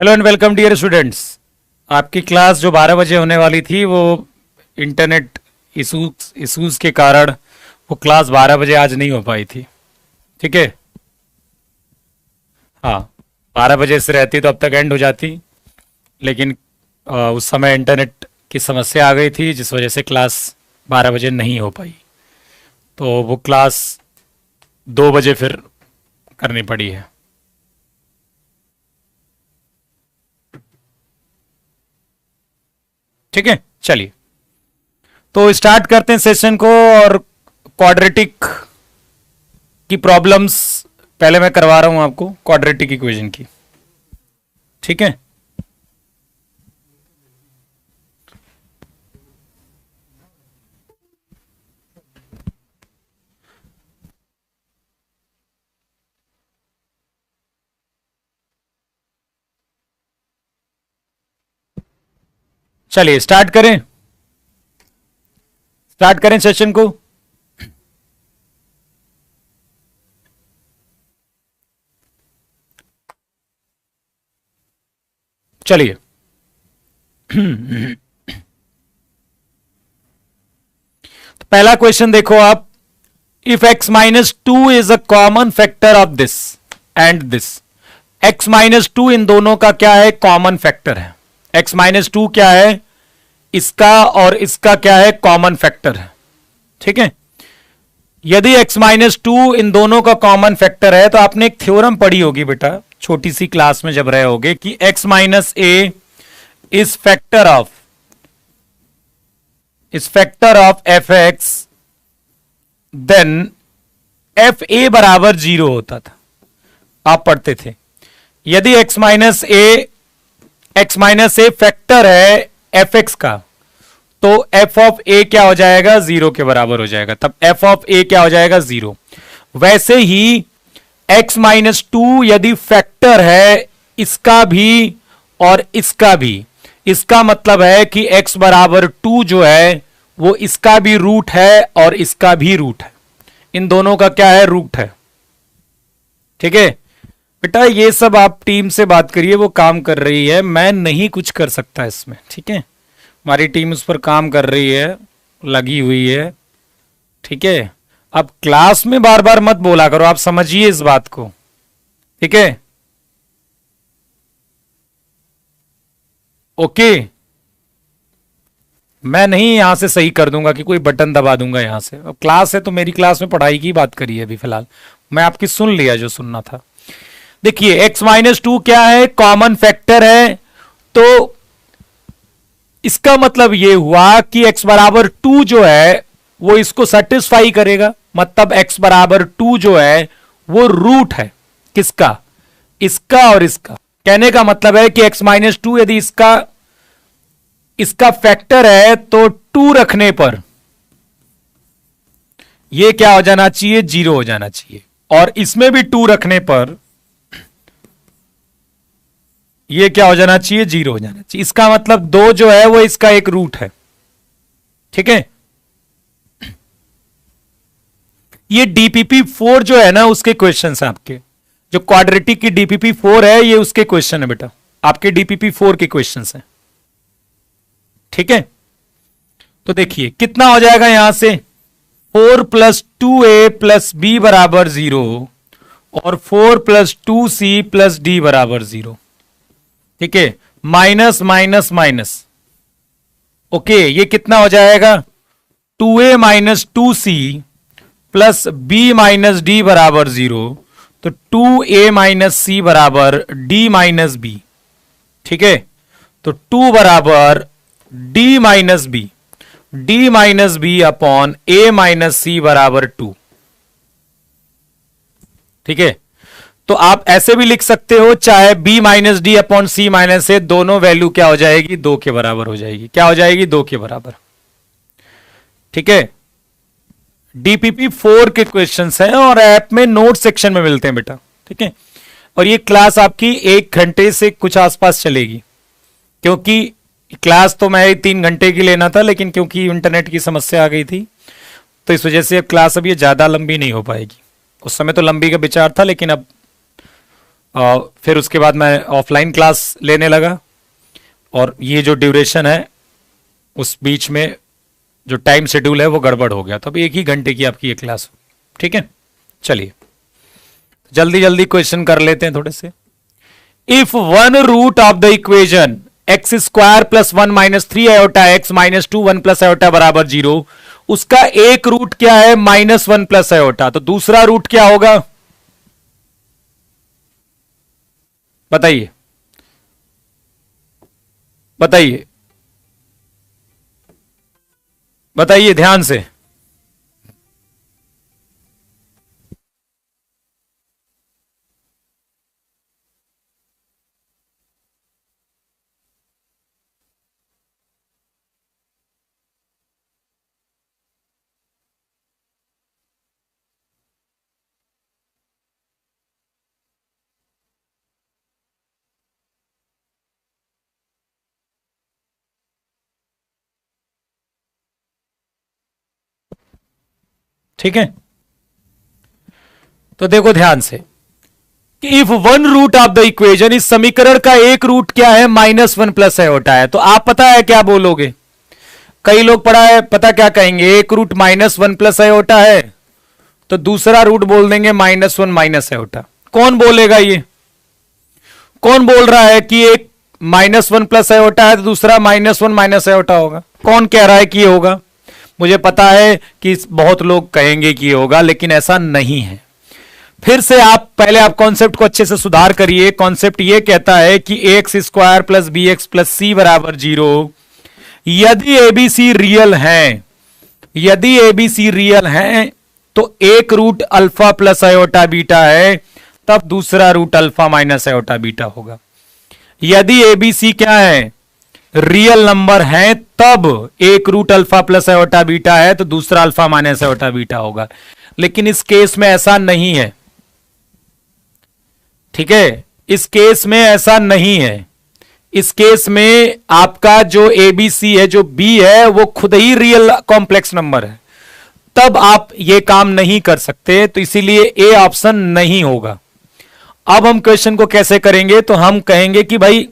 Hello and welcome dear students. आपकी class जो 12 बजे होने वाली थी वो इंटरनेट इशूज के कारण वो क्लास 12 बजे आज नहीं हो पाई थी। ठीक है। हाँ, 12 बजे से रहती तो अब तक एंड हो जाती, लेकिन उस समय इंटरनेट की समस्या आ गई थी जिस वजह से क्लास 12 बजे नहीं हो पाई। तो वो क्लास 2 बजे फिर करनी पड़ी है। ठीक है, चलिए तो स्टार्ट करते हैं सेशन को। और क्वाड्रेटिक की प्रॉब्लम्स पहले मैं करवा रहा हूं आपको, क्वाड्रेटिक इक्वेशन की। ठीक है, चलिए स्टार्ट करें सेशन को। चलिए तो पहला क्वेश्चन देखो आप। If x minus two is a common factor of this and this. x minus two इन दोनों का क्या है? कॉमन फैक्टर है। x माइनस टू क्या है? इसका और इसका क्या है? कॉमन फैक्टर है। ठीक है। यदि x माइनस टू इन दोनों का कॉमन फैक्टर है तो आपने एक थ्योरम पढ़ी होगी बेटा छोटी सी क्लास में जब रहे होगे कि x minus a is factor of f x, then f a बराबर 0 होता था। आप पढ़ते थे यदि x माइनस ए फैक्टर है एफ एक्स का तो एफ ऑफ ए क्या हो जाएगा? 0 के बराबर हो जाएगा। तब एफ ऑफ ए क्या हो जाएगा? 0। वैसे ही x माइनस टू यदि फैक्टर है इसका भी और इसका भी, इसका मतलब है कि x बराबर 2 जो है वो इसका भी रूट है और इसका भी रूट है। इन दोनों का क्या है? रूट है। ठीक है बेटा, ये सब आप टीम से बात करिए, वो काम कर रही है, मैं नहीं कुछ कर सकता इसमें। ठीक है, हमारी टीम उस पर काम कर रही है, लगी हुई है। ठीक है, अब क्लास में बार बार मत बोला करो, आप समझिए इस बात को। ठीक है, ओके। मैं नहीं यहां से सही कर दूंगा कि कोई बटन दबा दूंगा यहां से। अब क्लास है तो मेरी क्लास में पढ़ाई की बात करिए। अभी फिलहाल मैं आपकी सुन लिया जो सुनना था। देखिए x माइनस टू क्या है? कॉमन फैक्टर है। तो इसका मतलब यह हुआ कि x बराबर 2 जो है वो इसको सेटिस्फाई करेगा। मतलब x बराबर 2 जो है वो रूट है किसका? इसका और इसका। कहने का मतलब है कि x माइनस टू यदि इसका फैक्टर है तो 2 रखने पर यह क्या हो जाना चाहिए? 0 हो जाना चाहिए। और इसमें भी 2 रखने पर यह क्या हो जाना चाहिए? 0 हो जाना चाहिए। इसका मतलब 2 जो है वो इसका एक रूट है। ठीक है, ये डीपीपी 4 जो है ना उसके क्वेश्चन है आपके। जो क्वाड्रेटिक की डीपीपी 4 है ये उसके क्वेश्चन है बेटा, आपके डीपीपी 4 के क्वेश्चन है। ठीक है, तो देखिए कितना हो जाएगा यहां से? 4 प्लस 2a प्लस बी बराबर 0 और 4 प्लस 2c प्लस डी बराबर 0। ठीक है, माइनस माइनस माइनस। ओके, ये कितना हो जाएगा? 2a minus 2c plus b minus d बराबर 0। तो 2a माइनस सी बराबर डी माइनस बी। ठीक है, तो 2 बराबर डी माइनस बी अपॉन ए माइनस सी बराबर 2। ठीक है, तो आप ऐसे भी लिख सकते हो, चाहे b माइनस डी अपॉन सी माइनस ए, दोनों वैल्यू क्या हो जाएगी? 2 के बराबर हो जाएगी। क्या हो जाएगी? 2 के बराबर। ठीक है, डीपीपी 4 के क्वेश्चंस हैं और ऐप में नोट सेक्शन में मिलते हैं बेटा। ठीक है, और ये क्लास आपकी 1 घंटे से कुछ आसपास चलेगी, क्योंकि क्लास तो मैं 3 घंटे की लेना था, लेकिन क्योंकि इंटरनेट की समस्या आ गई थी तो इस वजह से अब क्लास अब ये ज्यादा लंबी नहीं हो पाएगी। उस समय तो लंबी का विचार था, लेकिन अब फिर उसके बाद मैं ऑफलाइन क्लास लेने लगा, और ये जो ड्यूरेशन है उस बीच में जो टाइम शेड्यूल है वो गड़बड़ हो गया, तो अब 1 ही घंटे की आपकी ये क्लास। ठीक है, चलिए जल्दी जल्दी क्वेश्चन कर लेते हैं थोड़े से। If one root of the equation x square plus 1 minus 3 iota x minus 2 1 plus iota बराबर 0, उसका एक रूट क्या है -1 प्लस आयोटा, तो दूसरा रूट क्या होगा बताइए, बताइए बताइए ध्यान से। ठीक है, तो देखो ध्यान से कि if one root of the equation, इस समीकरण का एक रूट क्या है -1 प्लस आयोटा है, तो आप पता है क्या बोलोगे, कई लोग पढ़ा है पता क्या कहेंगे, एक रूट -1 प्लस आयोटा है तो दूसरा रूट बोल देंगे -1 माइनस आयोटा। कौन बोलेगा ये, कौन बोल रहा है कि एक -1 प्लस आयोटा है तो दूसरा -1 माइनस आयोटा होगा, कौन कह रहा है कि ये होगा? मुझे पता है कि बहुत लोग कहेंगे कि ये होगा, लेकिन ऐसा नहीं है। फिर से आप पहले आप कॉन्सेप्ट को अच्छे से सुधार करिए। कॉन्सेप्ट ये कहता है कि x square plus b x plus c बराबर 0 यदि एबीसी रियल है, यदि एबीसी रियल है तो एक root alpha plus iota beta है, तब दूसरा root alpha minus iota beta होगा। यदि एबीसी क्या है, रियल नंबर है, तब एक root alpha plus iota beta है तो दूसरा अल्फा माइनस आयोटा बीटा होगा। लेकिन इस केस में ऐसा नहीं है, ठीक है, इस केस में ऐसा नहीं है। इस केस में आपका जो एबीसी है, जो बी है, वो खुद ही रियल कॉम्प्लेक्स नंबर है, तब आप ये काम नहीं कर सकते, तो इसीलिए ए ऑप्शन नहीं होगा। अब हम क्वेश्चन को कैसे करेंगे, तो हम कहेंगे कि भाई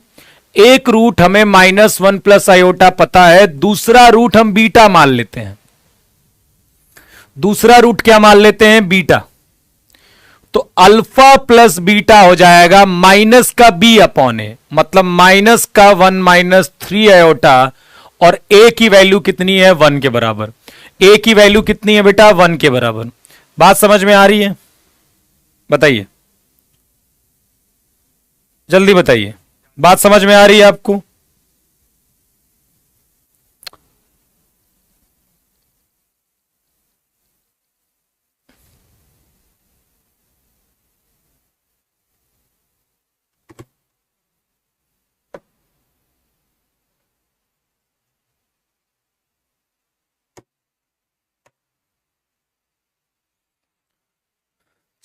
एक रूट हमें -1 प्लस आयोटा पता है, दूसरा रूट हम बीटा मान लेते हैं। दूसरा रूट क्या मान लेते हैं, बीटा। तो अल्फा प्लस बीटा हो जाएगा माइनस का बी अपॉन ए, मतलब माइनस का 1 माइनस 3 आयोटा, और ए की वैल्यू कितनी है, 1 के बराबर। ए की वैल्यू कितनी है बेटा, 1 के बराबर। बात समझ में आ रही है? बताइए, जल्दी बताइए, बात समझ में आ रही है आपको?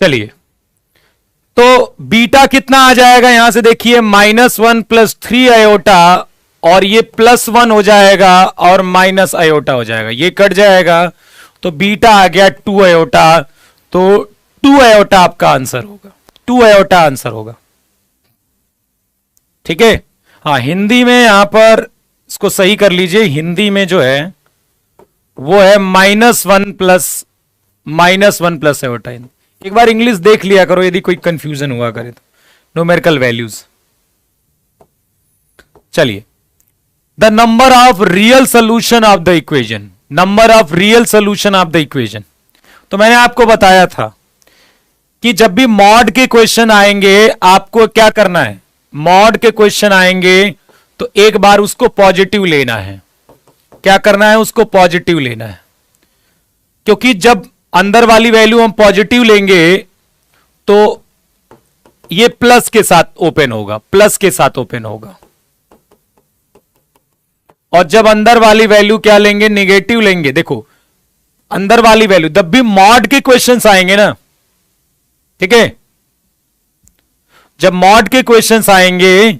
चलिए, तो बीटा कितना आ जाएगा, यहां से देखिए -1 प्लस 3 आयोटा, और ये +1 हो जाएगा और माइनस आयोटा हो जाएगा, ये कट जाएगा, तो बीटा आ गया 2 आयोटा। तो 2 आयोटा आपका आंसर होगा, 2 आयोटा आंसर होगा। ठीक है, हाँ हिंदी में यहां पर इसको सही कर लीजिए, हिंदी में जो है वो है -1 प्लस आयोटा। एक बार इंग्लिश देख लिया करो यदि कोई कंफ्यूजन हुआ करे तो, न्यूमेरिकल वैल्यूज। चलिए, the number of real solution of the equation, number of real solution of the equation. तो मैंने आपको बताया था कि जब भी मॉड के क्वेश्चन आएंगे आपको क्या करना है, मॉड के क्वेश्चन आएंगे तो एक बार उसको पॉजिटिव लेना है। क्या करना है, उसको पॉजिटिव लेना है, क्योंकि जब अंदर वाली वैल्यू हम पॉजिटिव लेंगे तो ये प्लस के साथ ओपन होगा, प्लस के साथ ओपन होगा, और जब अंदर वाली वैल्यू क्या लेंगे, निगेटिव लेंगे। देखो अंदर वाली वैल्यू, जब भी मॉड के क्वेश्चंस आएंगे ना, ठीक है, जब मॉड के क्वेश्चंस आएंगे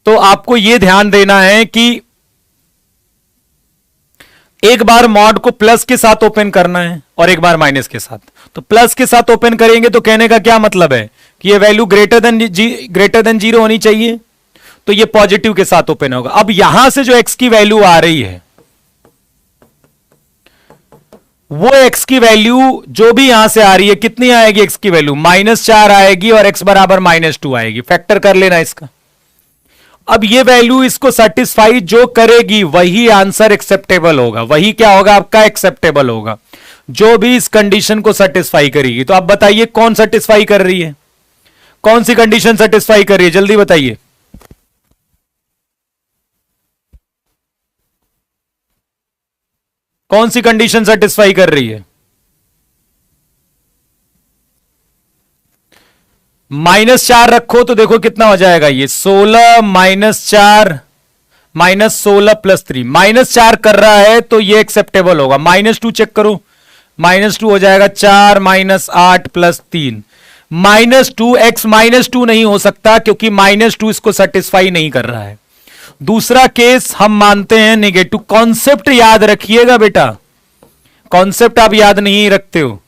तो आपको यह ध्यान देना है कि एक बार मॉड को प्लस के साथ ओपन करना है और एक बार माइनस के साथ। तो प्लस के साथ ओपन करेंगे तो कहने का क्या मतलब है कि ये वैल्यू ग्रेटर देन जीरो होनी चाहिए, तो ये पॉजिटिव के साथ ओपन होगा। अब यहां से जो x की वैल्यू आ रही है, वो x की वैल्यू जो भी यहां से आ रही है, कितनी आएगी x की वैल्यू? -4 आएगी और x बराबर -2 आएगी। फैक्टर कर लेना इसका। अब ये वैल्यू इसको सेटिस्फाई जो करेगी वही आंसर एक्सेप्टेबल होगा, वही क्या होगा आपका? एक्सेप्टेबल होगा, जो भी इस कंडीशन को सेटिस्फाई करेगी। तो आप बताइए कौन सेटिस्फाई कर रही है, कौन सी कंडीशन सेटिस्फाई कर रही है, जल्दी बताइए। कौन सी कंडीशन सेटिस्फाई कर रही है? -4 रखो तो देखो कितना हो जाएगा, ये 16 -4 -16 +3, -4 कर रहा है तो ये एक्सेप्टेबल होगा। -2 चेक करो, -2 हो जाएगा 4 -8 +3, -2 x -2 नहीं हो सकता क्योंकि -2 इसको सेटिस्फाई नहीं कर रहा है। दूसरा केस हम मानते हैं नेगेटिव। कॉन्सेप्ट याद रखिएगा बेटा, कॉन्सेप्ट आप याद नहीं रखते हो,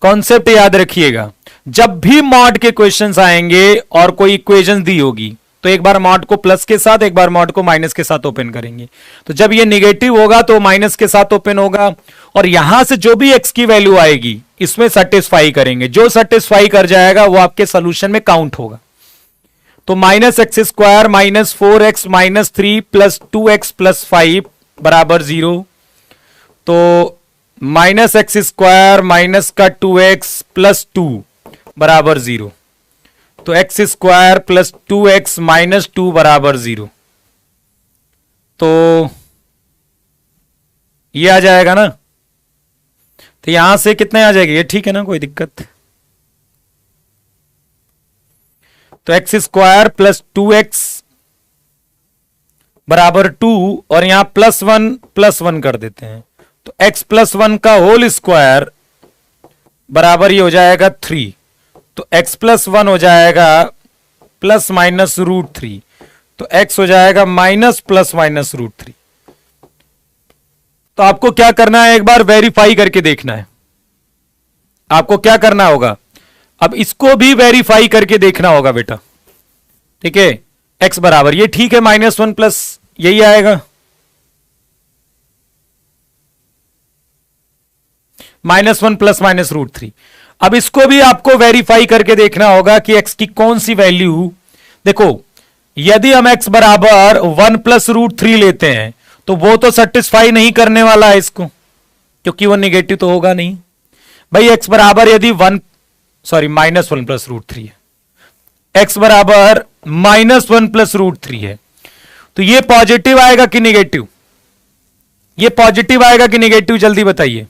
कॉन्सेप्ट याद रखिएगा। जब भी मॉड के क्वेश्चंस आएंगे और कोई इक्वेशन दी होगी तो एक बार मॉड को प्लस के साथ, एक बार मॉड को माइनस के साथ ओपन करेंगे। तो जब ये निगेटिव होगा तो माइनस के साथ ओपन होगा, और यहां से जो भी x की वैल्यू आएगी इसमें सेटिस्फाई करेंगे। जो सेटिस्फाई कर जाएगा वो आपके सोल्यूशन में काउंट होगा। तो -x² -4x -3 +2x +5 बराबर 0। तो -x² माइनस का 2x +2 बराबर 0। तो x² + 2x - 2 बराबर 0। तो ये आ जाएगा ना, तो यहां से कितने आ जाएंगे, ये ठीक है ना, कोई दिक्कत? तो x² + 2x बराबर 2 और यहां +1 कर देते हैं। तो x + 1 का होल स्क्वायर बराबर ये हो जाएगा 3। तो x + 1 हो जाएगा ±√3। तो x हो जाएगा -±√3। तो आपको क्या करना है, एक बार वेरीफाई करके देखना है। आपको क्या करना होगा, अब इसको भी वेरीफाई करके देखना होगा बेटा, ठीक है। x बराबर ये ठीक है, -1 प्लस यही आएगा, -1 + -√3। अब इसको भी आपको वेरीफाई करके देखना होगा कि x की कौन सी वैल्यू। देखो, यदि हम x बराबर 1 + √3 लेते हैं तो वो तो सेटिस्फाई नहीं करने वाला है इसको, क्योंकि वो निगेटिव तो होगा नहीं भाई। x बराबर यदि -1 + √3 है, x बराबर -1 + √3 है, तो ये पॉजिटिव आएगा कि निगेटिव? ये पॉजिटिव आएगा कि निगेटिव, जल्दी बताइए।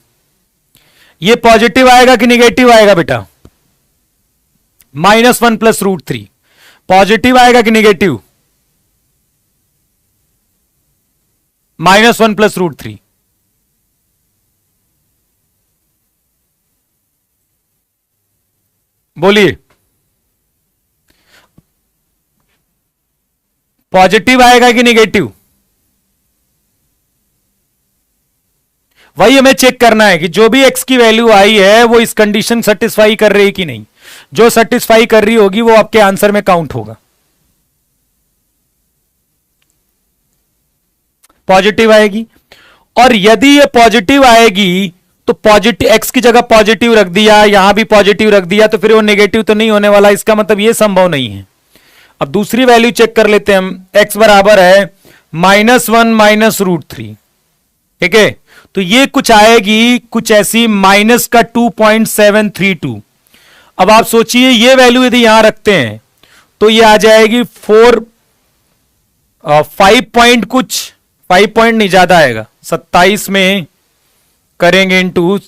ये पॉजिटिव आएगा कि निगेटिव आएगा बेटा? -1 + √3 पॉजिटिव आएगा कि निगेटिव? -1 + √3। बोलिए, पॉजिटिव आएगा कि निगेटिव? वही हमें चेक करना है कि जो भी x की वैल्यू आई है वो इस कंडीशन सेटिस्फाई कर रही है कि नहीं। जो सेटिस्फाई कर रही होगी वो आपके आंसर में काउंट होगा। पॉजिटिव आएगी, और यदि ये पॉजिटिव आएगी तो पॉजिटिव x की जगह पॉजिटिव रख दिया, यहां भी पॉजिटिव रख दिया, तो फिर वो नेगेटिव तो नहीं होने वाला। इसका मतलब ये संभव नहीं है। अब दूसरी वैल्यू चेक कर लेते हैं हम। x बराबर है -1 - √3, ठीक है। तो ये कुछ आएगी कुछ ऐसी -2.732। अब आप सोचिए ये वैल्यू यदि यहां रखते हैं तो ये आ जाएगी 5 पॉइंट कुछ, 5 पॉइंट नहीं, ज्यादा आएगा। 27 में करेंगे इंटू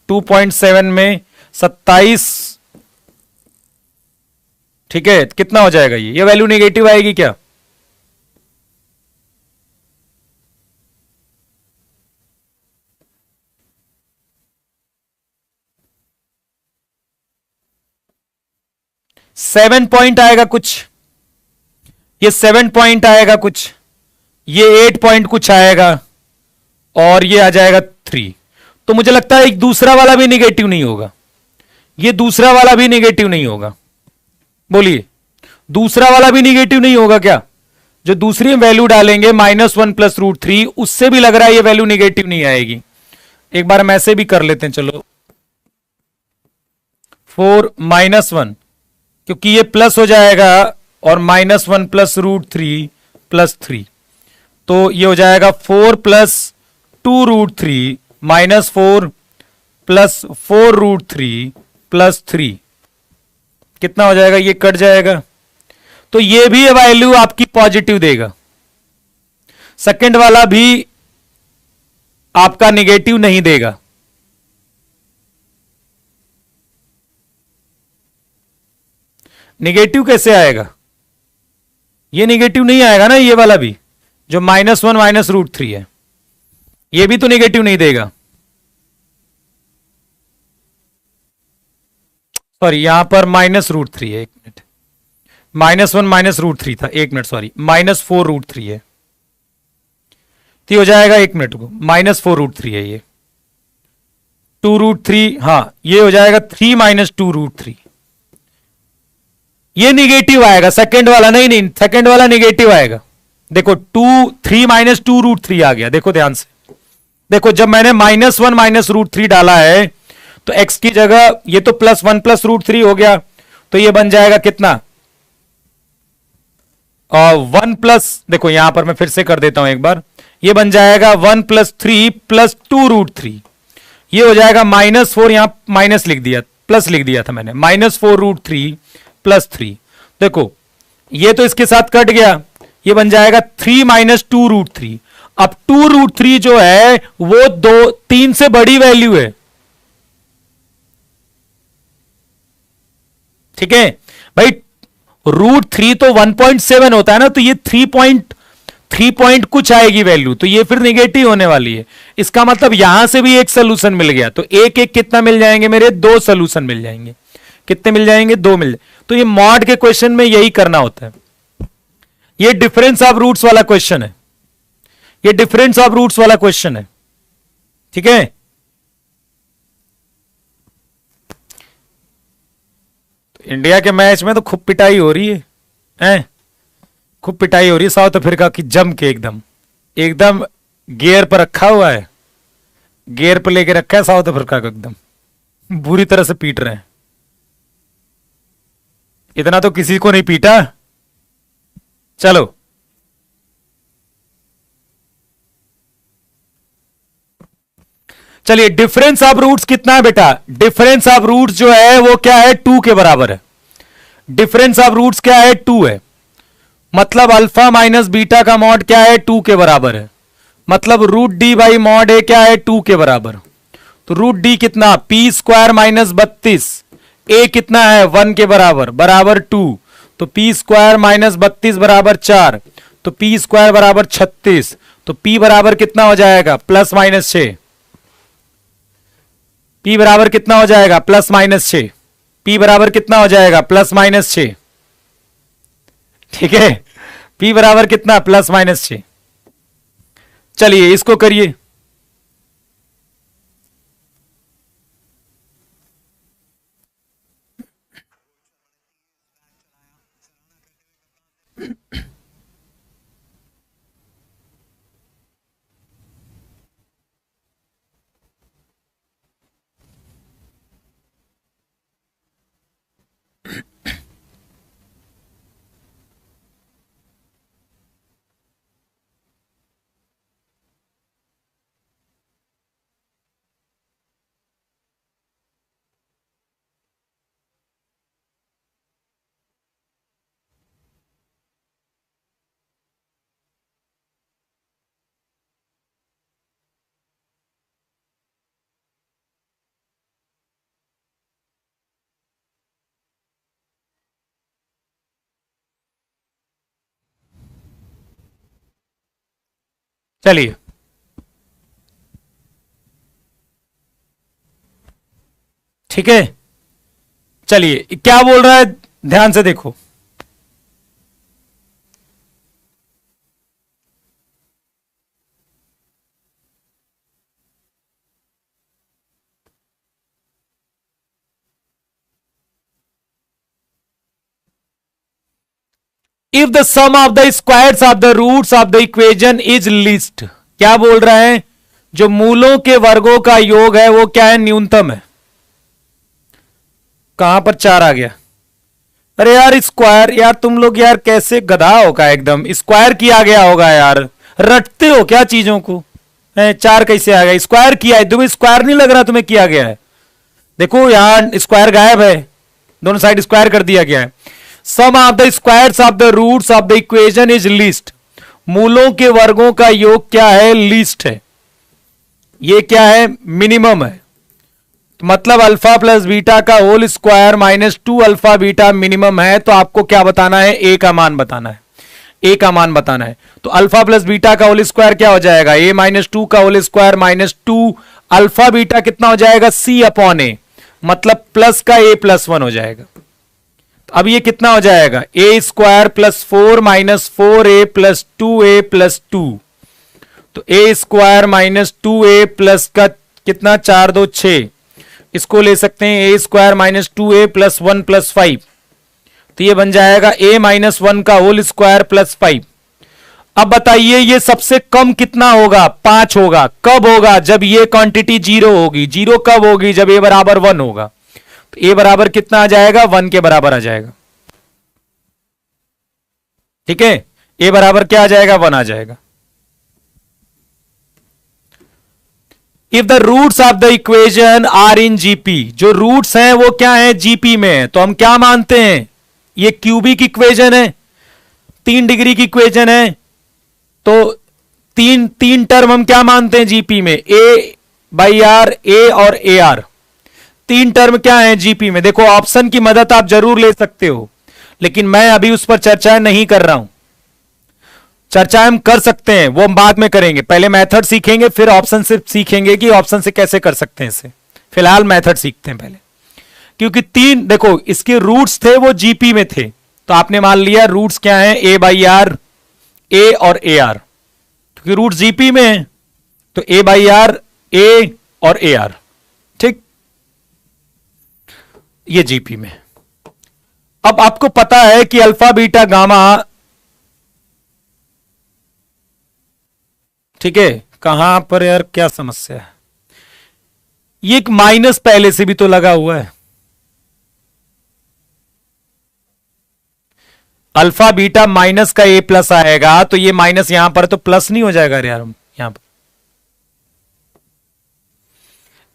2.7 में 27, ठीक है, कितना हो जाएगा? ये वैल्यू नेगेटिव आएगी क्या? सेवन पॉइंट आएगा कुछ, ये 7 पॉइंट आएगा कुछ, ये 8 पॉइंट कुछ आएगा, और ये आ जाएगा 3। तो मुझे लगता है एक दूसरा वाला भी नेगेटिव नहीं होगा, ये दूसरा वाला भी नेगेटिव नहीं होगा। बोलिए, दूसरा वाला भी निगेटिव नहीं होगा क्या? जो दूसरी वैल्यू डालेंगे -1 + √3, उससे भी लग रहा है ये वैल्यू निगेटिव नहीं आएगी। एक बार हम ऐसे भी कर लेते हैं, चलो 4 - 1, क्योंकि ये प्लस हो जाएगा, और -1 + √3 + 3, तो ये हो जाएगा 4 + 2√3 -4 + 4√3 + 3, कितना हो जाएगा? ये कट जाएगा, तो ये भी वैल्यू आपकी पॉजिटिव देगा। सेकंड वाला भी आपका निगेटिव नहीं देगा। निगेटिव कैसे आएगा? ये निगेटिव नहीं आएगा ना, ये वाला भी जो -1 - √3 है, ये भी तो निगेटिव नहीं देगा। सॉरी, यहां पर -√3 है, एक मिनट, -1 - √3 था, एक मिनट सॉरी, -4√3 है, तो हो जाएगा, एक मिनट को, -4√3 है ये, 2√3, हाँ ये हो जाएगा 3 - 2√3, ये निगेटिव आएगा। सेकंड वाला नहीं, नहीं सेकंड वाला निगेटिव आएगा। देखो 3 - 2√3 आ गया, देखो ध्यान से, देखो जब मैंने -1 - √3 डाला है, तो x की जगह ये तो +1 + √3 हो गया, तो ये बन जाएगा कितना? 1 प्लस, देखो यहां पर मैं फिर से कर देता हूं एक बार, ये बन जाएगा 1 + 3 + 2√3, ये हो जाएगा -4, यहां माइनस लिख दिया, प्लस लिख दिया था मैंने, -4√3 + 3, देखो ये तो इसके साथ कट गया, ये बन जाएगा 3 - 2√3। अब 2√3 जो है वो 3 से बड़ी वैल्यू है, ठीक है भाई, √3 तो 1.7 होता है ना, तो ये 3 कुछ आएगी वैल्यू, तो ये फिर निगेटिव होने वाली है। इसका मतलब यहां से भी एक सोल्यूशन मिल गया, तो एक एक कितना मिल जाएंगे मेरे? 2 सोल्यूशन मिल जाएंगे। कितने मिल जाएंगे? 2 मिल जाएंगे। तो ये मॉड के क्वेश्चन में यही करना होता है। ये डिफरेंस ऑफ रूट्स वाला क्वेश्चन है, ये डिफरेंस ऑफ रूट्स वाला क्वेश्चन है, ठीक है। तो इंडिया के मैच में तो खूब पिटाई हो रही है, हैं? खूब पिटाई हो रही है साउथ अफ्रीका की, जम के एकदम एकदम गियर पर रखा हुआ है, गियर पर लेके रखा है साउथ अफ्रीका को, एकदम बुरी तरह से पीट रहे हैं। इतना तो किसी को नहीं पीटा। चलो चलिए, डिफरेंस ऑफ रूट्स कितना है बेटा? डिफरेंस ऑफ रूट्स जो है वो क्या है? 2 के बराबर है। डिफरेंस ऑफ रूट्स क्या है? 2 है। मतलब अल्फा माइनस बीटा का मॉड क्या है? 2 के बराबर है। मतलब √d/मॉड ए क्या है? 2 के बराबर। तो √d कितना? p² - 32, ए कितना है? 1 के बराबर, बराबर 2, तो p² - 32 बराबर 4, तो p² बराबर 36, तो p बराबर कितना हो जाएगा? +-6। p बराबर कितना हो जाएगा? +-6। p बराबर कितना हो जाएगा? +-6, ठीक है। p बराबर कितना? +-6। चलिए इसको करिए। चलिए ठीक है, चलिए क्या बोल रहा है, ध्यान से देखो। If the sum of the squares of the roots of the equation is least, क्या बोल रहे हैं, जो मूलों के वर्गों का योग है वो क्या है, न्यूनतम है। कहां पर 4 आ गया, अरे यार स्क्वायर, यार तुम लोग यार कैसे गधा होगा, एकदम स्क्वायर किया गया होगा यार, रटते हो क्या चीजों को। 4 कैसे आ गया, स्क्वायर किया है, तुम्हें स्क्वायर नहीं लग रहा तुम्हें किया गया है, देखो यहां स्क्वायर गायब है, दोनों साइड स्क्वायर कर दिया गया है। Sum of the squares of the roots of the equation is least, मूलों के वर्गों का योग क्या है, लीस्ट है, ये क्या है, मिनिमम है। तो मतलब अल्फा प्लस बीटा का whole square minus 2 alpha beta minimum है, तो आपको क्या बताना है, ए का मान बताना है, ए का मान बताना है। तो अल्फा प्लस बीटा का होल स्क्वायर क्या हो जाएगा, ए माइनस 2 का whole square minus 2 alpha beta कितना हो जाएगा, सी अपॉन ए, मतलब प्लस का ए प्लस 1 हो जाएगा। तो अब ये कितना हो जाएगा, a square plus 4 minus 4a plus 2a plus 2, तो ए स्क्वायर माइनस 2a प्लस का कितना 4 2 6, इसको ले सकते हैं a square minus 2a plus 1 plus 5, तो ये बन जाएगा a माइनस 1 का होल स्क्वायर प्लस 5। अब बताइए ये सबसे कम कितना होगा, 5 होगा। कब होगा, जब ये क्वांटिटी 0 होगी। 0 कब होगी, जब a बराबर 1 होगा। तो a बराबर कितना आ जाएगा, 1 के बराबर आ जाएगा, ठीक है, a बराबर क्या आ जाएगा, 1 आ जाएगा। If the roots of the equation are in GP, जो रूट्स हैं वो क्या है, जीपी में है, तो हम क्या मानते हैं, ये क्यूबिक इक्वेशन है, 3 डिग्री की इक्वेशन है, तो तीन टर्म हम क्या मानते हैं जीपी में, ए बाई आर, ए और ए आर, 3 टर्म क्या है जीपी में। देखो ऑप्शन की मदद आप जरूर ले सकते हो, लेकिन मैं अभी उस पर चर्चा नहीं कर रहा हूं। चर्चा हम कर सकते हैं, वो हम बाद में करेंगे, पहले मेथड सीखेंगे फिर ऑप्शन से सीखेंगे कि ऑप्शन से कैसे कर सकते हैं इसे। फिलहाल मेथड सीखते हैं पहले, क्योंकि 3 देखो इसके रूट्स थे वो जीपी में थे, तो आपने मान लिया रूट्स क्या है, ए बाई आर, ए और ए आर, क्योंकि रूट जीपी में है तो ए बाई आर, ए और ए आर, ठीक, ये जीपी में। अब आपको पता है कि अल्फा बीटा गामा, ठीक है, कहां पर यार क्या समस्या है, ये एक माइनस पहले से भी तो लगा हुआ है, अल्फा बीटा माइनस का ए प्लस आएगा, तो ये माइनस यहां पर तो प्लस नहीं हो जाएगा यार, यहां पर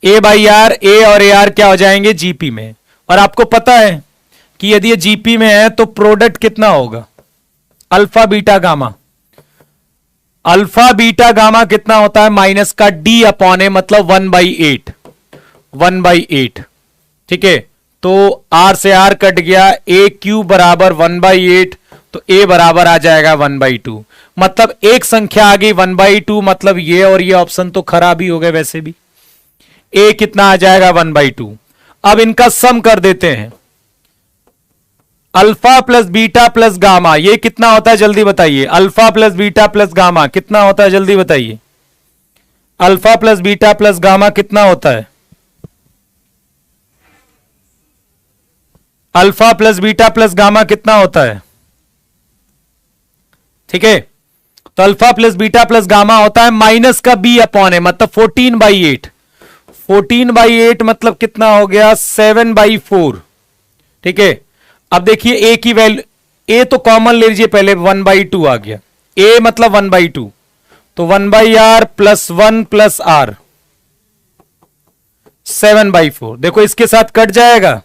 ए बाई आर, ए और ए आर क्या हो जाएंगे जीपी में। और आपको पता है कि यदि ये जीपी में है तो प्रोडक्ट कितना होगा, alpha beta gamma, alpha beta gamma कितना होता है, माइनस का डी अपॉन ए, मतलब 1/8, 1/8, ठीक है, तो आर से आर कट गया, ए क्यूब बराबर 1/8, तो ए बराबर आ जाएगा 1/2, मतलब एक संख्या आ गई 1/2, मतलब ये और ये ऑप्शन तो खराब ही हो गए वैसे भी। ए कितना आ जाएगा 1/2। अब इनका सम कर देते हैं, alpha plus beta plus gamma, ये कितना होता है जल्दी बताइए, alpha plus beta plus gamma कितना होता है जल्दी बताइए, alpha plus beta plus gamma कितना होता है, alpha plus beta plus gamma कितना होता है, ठीक है, तो alpha plus beta plus gamma होता है माइनस का बी अपॉन ए, मतलब 14/8, 14/8 मतलब कितना हो गया, 7/4, ठीक है। अब देखिए ए की वैल्यू, ए तो कॉमन ले लीजिए पहले, 1/2 आ गया, ए मतलब 1/2, तो 1/r प्लस 1 प्लस आर, 7/4, देखो इसके साथ कट जाएगा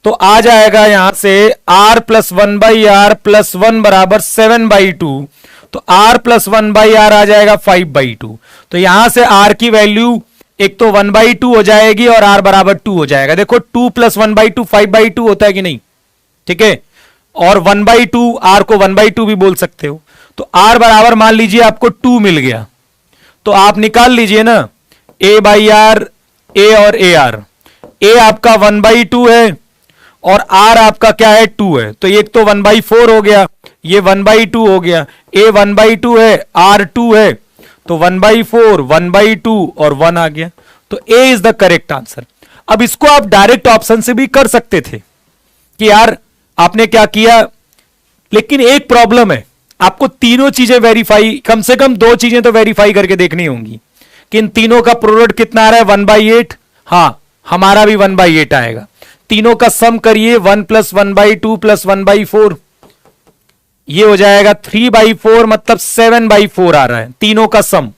तो आ जाएगा यहां से r प्लस 1/r प्लस 1 बराबर 7/2, तो r प्लस 1/r आ जाएगा 5/2, तो यहां से r की वैल्यू एक तो 1/2 हो जाएगी और r बराबर 2 हो जाएगा। देखो 2 प्लस 1/2 5/2 होता है कि नहीं, ठीक है, और 1/2 r को 1/2 भी बोल सकते हो, तो r बराबर मान लीजिए आपको 2 मिल गया, तो आप निकाल लीजिए ना, a बाई आर, a और ए आर, a आपका 1/2 है और r आपका क्या है 2 है, तो एक तो 1/4 हो गया, ये 1/2 हो गया, a 1/2 है, r 2 है, तो 1/4 1/2 और 1 आ गया, तो a is the correct answer. अब इसको आप डायरेक्ट ऑप्शन से भी कर सकते थे कि यार आपने क्या किया, लेकिन एक प्रॉब्लम है, आपको तीनों चीजें वेरीफाई, कम से कम दो चीजें तो वेरीफाई करके देखनी होंगी कि इन तीनों का प्रोडक्ट कितना आ रहा है, 1/8। हाँ, हमारा भी 1/8 आएगा। तीनों का सम करिए, 1 + 1/2 + 1/4, ये हो जाएगा 3/4, मतलब 7/4 आ रहा है तीनों का सम।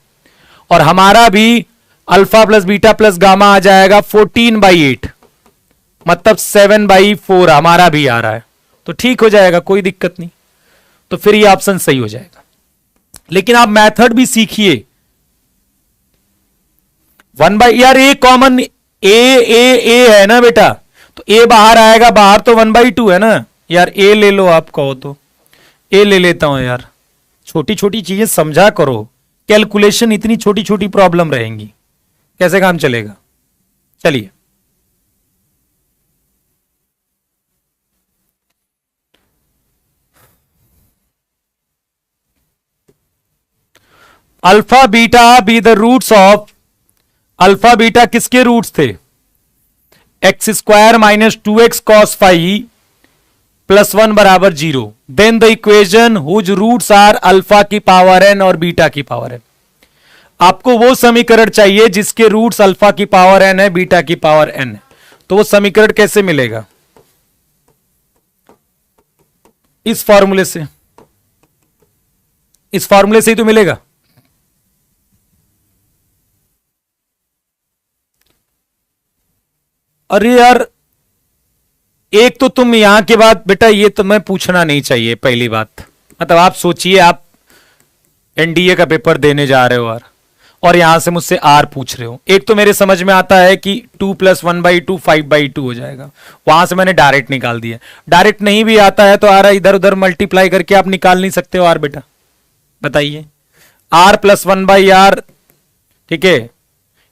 और हमारा भी alpha plus beta plus gamma आ जाएगा 14/8, मतलब 7/4 हमारा भी आ रहा है। तो ठीक हो जाएगा, कोई दिक्कत नहीं। तो फिर ये ऑप्शन सही हो जाएगा। लेकिन आप मेथड भी सीखिए। 1 यार ए कॉमन, ए है ना बेटा, तो ए बाहर आएगा, बाहर तो 1/2 है ना यार। ए ले लो, आप कहो तो ए ले लेता हूं यार। छोटी छोटी चीजें समझा करो, कैलकुलेशन इतनी छोटी छोटी प्रॉब्लम रहेंगी, कैसे काम चलेगा। चलिए, alpha beta be the roots of, alpha beta किसके रूट्स थे, x² - 2x cos phi + 1 = 0। Then the equation whose roots are alpha की पावर n और बीटा की पावर n। आपको वो समीकरण चाहिए जिसके रूट्स अल्फा की पावर n है, बीटा की पावर n है। तो वो समीकरण कैसे मिलेगा, इस फॉर्मूले से, इस फॉर्मूले से ही तो मिलेगा। अरे यार, एक तो तुम यहां के बाद बेटा, ये तो मैं पूछना नहीं चाहिए पहली बात। मतलब आप सोचिए, आप एनडीए का पेपर देने जा रहे हो और यहां से मुझसे आर पूछ रहे हो। एक तो मेरे समझ में आता है कि 2 + 1/2 5/2 हो जाएगा, वहां से मैंने डायरेक्ट निकाल दिया। डायरेक्ट नहीं भी आता है तो आर इधर उधर मल्टीप्लाई करके आप निकाल नहीं सकते हो आर बेटा, बताइए। r + 1/r, ठीक है।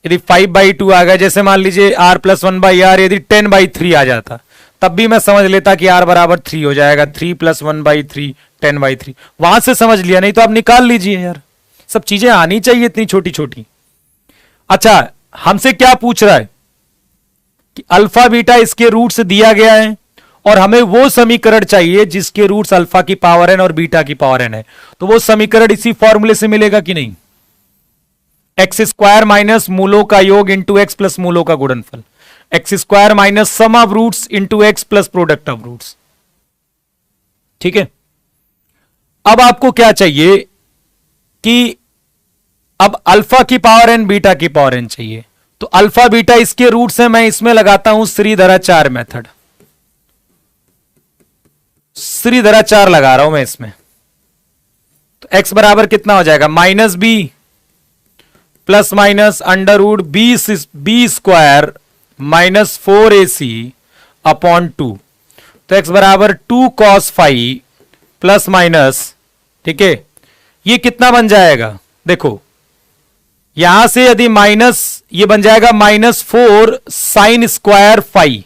यदि 5/2 आ गया, जैसे मान लीजिए r + 1/r यदि 10/3 आ जाता, तब भी मैं समझ लेता कि r = 3 हो जाएगा। 3 + 1/3 10/3, वहां से समझ लिया, नहीं तो आप निकाल लीजिए यार। सब चीजें आनी चाहिए इतनी छोटी छोटी। अच्छा, हमसे क्या पूछ रहा है कि अल्फा बीटा इसके रूट से दिया गया है और हमें वो समीकरण चाहिए जिसके रूट्स अल्फा की पावर n और बीटा की पावर n है। तो वो समीकरण इसी फॉर्मूले से मिलेगा कि नहीं, x² - मूलों का योग इंटू x प्लस मूलों का गुणनफल, x² - sum of roots into x plus product of roots. ठीक है। अब आपको क्या चाहिए कि अब अल्फा की पावर n बीटा की पावर n चाहिए। तो अल्फा बीटा इसके रूट्स हैं, मैं इसमें लगाता हूं श्रीधराचार्य मेथड, श्रीधराचार्य लगा रहा हूं मैं इसमें। तो x बराबर कितना हो जाएगा, -b plus minus √b² - 4ac/2। तो x बराबर 2 cos phi प्लस माइनस, ठीक है। ये कितना बन जाएगा, देखो यहां से यदि माइनस, ये बन जाएगा -4 sin² phi,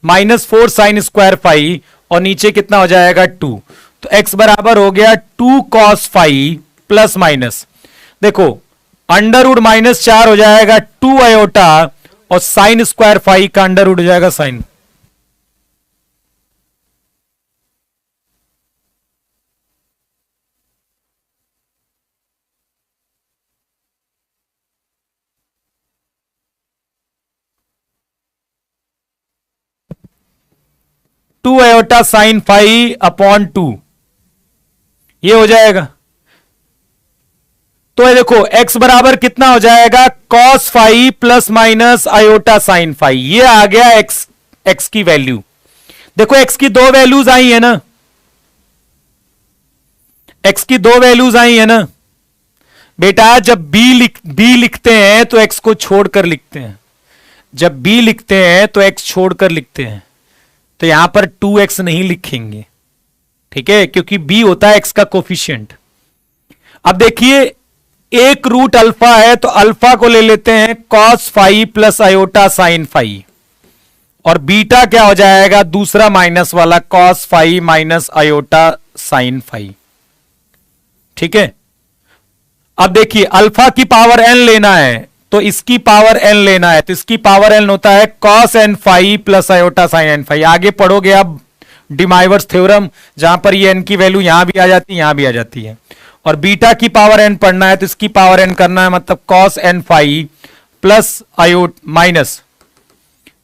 -4 sin² phi, और नीचे कितना हो जाएगा 2। तो x बराबर हो गया 2 cos phi प्लस माइनस, देखो √-4 हो जाएगा 2 आयोटा, और sin² phi का अंडर हो जाएगा sign. To iota sin phi/2, ये हो जाएगा। तो ये देखो x बराबर कितना हो जाएगा, cos phi plus minus iota sin phi। ये आ गया x की वैल्यू। देखो x की दो वैल्यूज आई है ना, x की दो वैल्यूज आई है ना बेटा। जब b लिखते हैं तो x को छोड़कर लिखते हैं, जब b लिखते हैं तो x छोड़कर लिखते हैं। तो यहां पर 2x नहीं लिखेंगे, ठीक है, क्योंकि b होता है x का कोफिशिएंट। अब देखिए, एक रूट अल्फा है तो अल्फा को ले लेते हैं cos phi plus iota sin phi, और बीटा क्या हो जाएगा, दूसरा माइनस वाला cos phi minus iota sin phi। ठीक है। अब देखिए, अल्फा की पावर n लेना है तो इसकी पावर n लेना है, तो इसकी पावर n होता है cos n phi plus iota sin n phi। आगे पढ़ोगे अब डिमाइवर्स थ्योरम, जहां पर ये n की वैल्यू यहां भी आ जाती है, यहां भी आ जाती है। और बीटा की पावर n पढ़ना है तो इसकी पावर n करना है, मतलब cos n phi plus